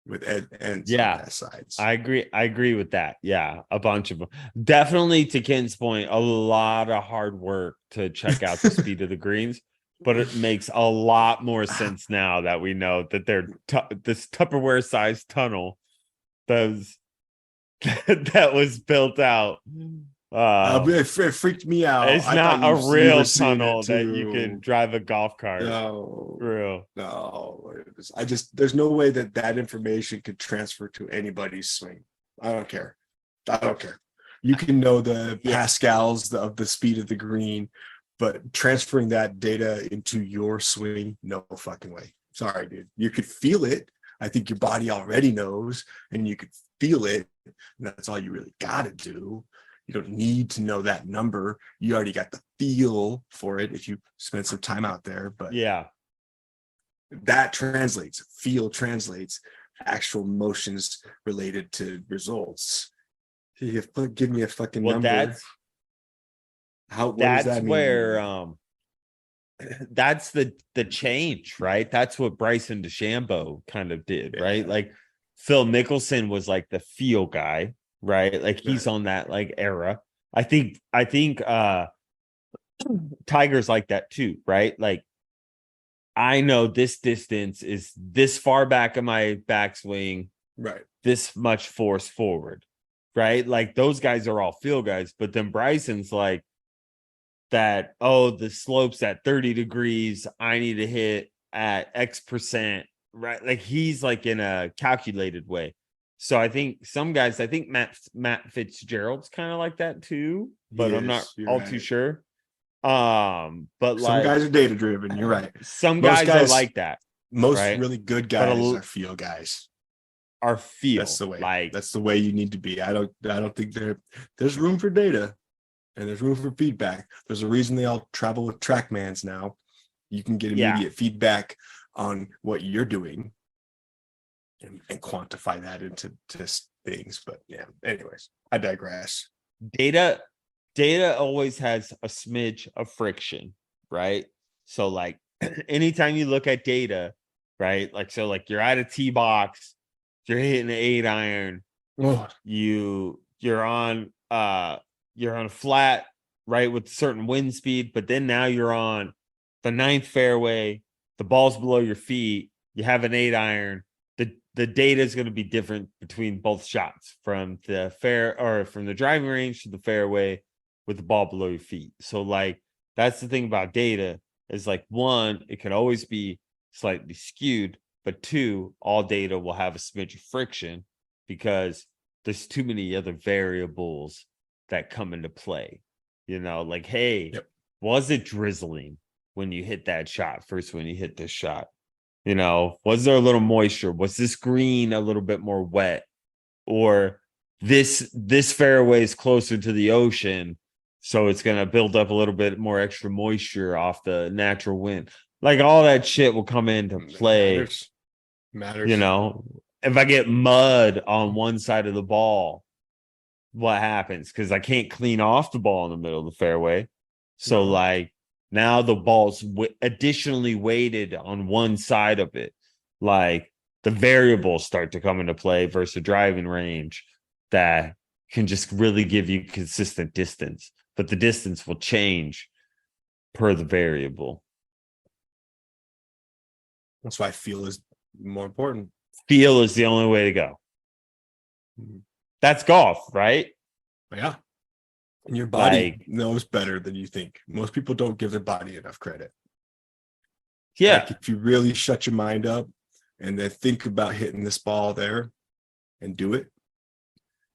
with ends Yeah. on the sides. I agree with that. Yeah, a bunch of them. Definitely, to Ken's point, a lot of hard work to check out the speed of the greens, but it makes a lot more sense now that we know that this Tupperware sized tunnel that was built out. It freaked me out. It's I not thought a you real were seeing it tunnel that you too. can drive a golf cart No, through. no. There's no way that information could transfer to anybody's swing. I don't care. You can know the Yeah. pascals of the speed of the green, but transferring that data into your swing, no fucking way. Sorry, dude. You could feel it. I think your body already knows, and you could feel it. And that's all you really got to do. You don't need to know that number. You already got the feel for it if you spend some time out there. But Yeah. that translates. Feel translates. Actual motions related to results. You give me a fucking Well, number. What does that's that mean? where that's the change, right? That's what Bryson DeChambeau kind of did, right? Yeah. Like Phil Mickelson was like the feel guy, right? Like he's Right. on that like era. I think Tiger's like that too, right? Like I know this distance is this far back of my backswing, Right. this much force forward, right? Like those guys are all feel guys, but then Bryson's like that, oh, the slope's at 30 degrees. I need to hit at X%, right? Like he's like in a calculated way. So I think Matt Fitzgerald's kind of like that too, but I'm not Yes, you're all right. too sure. But Some like guys are data driven. You're right. some most guys are guys- like that, Most Right. really good But guys a- are feel guys. are feel That's the way. like That's the way you need to be. I don't think there's room for data, and there's room for feedback. There's a reason they all travel with TrackMans now. You can get Yeah. immediate feedback on what you're doing, and quantify that into just things. But yeah. Anyways, I digress. data always has a smidge of friction, right? So like anytime you look at data, right? Like so like you're at a tee box, you're hitting an 8-iron, Oh, you're on a flat, right, with certain wind speed, but then now you're on the 9th fairway, the ball's below your feet, you have an 8-iron. The data is going to be different between both shots from from the driving range to the fairway with the ball below your feet. So like that's the thing about data is like one, it can always be slightly skewed, but two, all data will have a smidge of friction because there's too many other variables that come into play. You know, like, hey, Yep. was it drizzling when you hit that shot first when you hit this shot? You know, was there a little moisture? Was this green a little bit more wet? Or this fairway is closer to the ocean, so it's gonna build up a little bit more extra moisture off the natural wind. Like all that shit will come into play. Matters. You know, if I get mud on one side of the ball, what happens? Because I can't clean off the ball in the middle of the fairway. So, No. like, now the ball's additionally weighted on one side of it. Like, the variables start to come into play versus a driving range that can just really give you consistent distance, but the distance will change per the variable. That's why feel is more important. Feel is the only way to go. That's golf, right? Yeah. And your body Like- knows better than you think. Most people don't give their body enough credit. Yeah. Like if you really shut your mind up and then think about hitting this ball there and do it,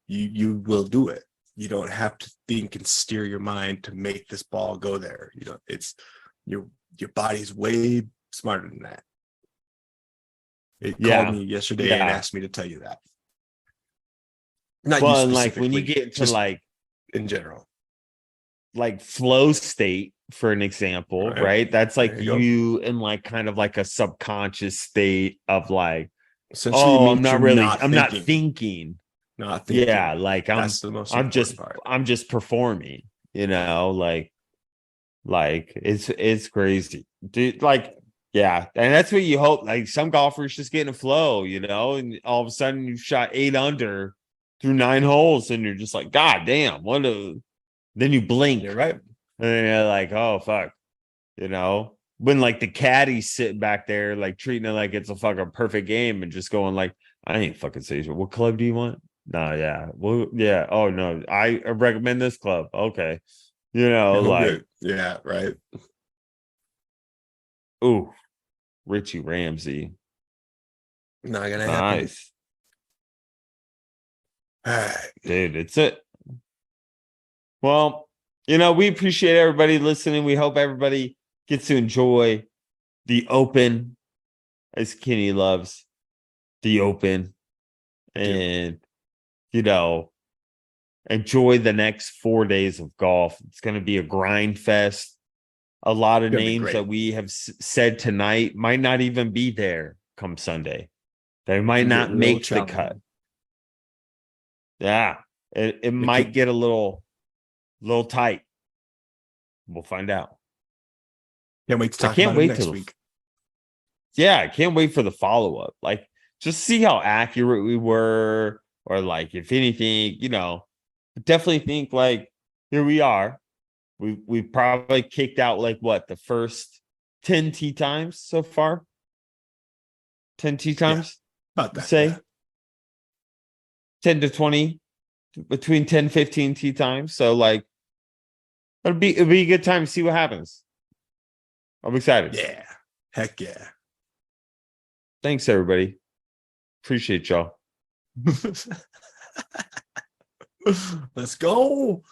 you will do it. You don't have to think and steer your mind to make this ball go there. You know, it's your body's way smarter than that. It Yeah. called me yesterday Yeah. and asked me to tell you that. Not Well, you and like when you specifically, get into just like in general. flow state, for an example, Right. right? That's like There you go. you in like kind of like a subconscious state of like, Essentially, oh, means I'm you're not thinking. Not thinking. Yeah, like That's the most I'm important just part. I'm just performing, you know, like it's crazy. Dude, like, yeah, and that's what you hope. Like some golfers just get in a flow, you know, and all of a sudden you shot 8 under through 9 holes, and you're just like, God damn, what a then you blink. You're right. And then you're like, oh fuck, you know, when like the caddy's sitting back there, like treating it like it's a fucking perfect game and just going like, I ain't fucking serious. What club do you want? No, yeah. Well, yeah. Oh no, I recommend this club. Okay. You know, like, Yeah, right. ooh, Richie Ramsey. Not gonna happen. Nice. All right. Dude, it's it. Well, you know, we appreciate everybody listening. We hope everybody gets to enjoy the Open, as Kenny loves the Open, and you know, enjoy the next 4 days of golf. It's going to be a grind fest. A lot of Gonna be names great. that we have said tonight might not even be there come Sunday. They might Get not real make the challenging. cut. Yeah, it might could- get a little tight. We'll find out. Can't wait to I talk can't about it wait next till week. Yeah, I can't wait for the follow up. Like, just see how accurate we were, or like, if anything, you know, definitely think like here we are. We probably kicked out like what the first 10 tee times so far. 10 tee times, About that. say yeah. 10 to 20, between 10 15 tee times. So like, it'll be a good time to see what happens. I'm excited. Yeah. Heck yeah. Thanks everybody. Appreciate y'all. Let's go.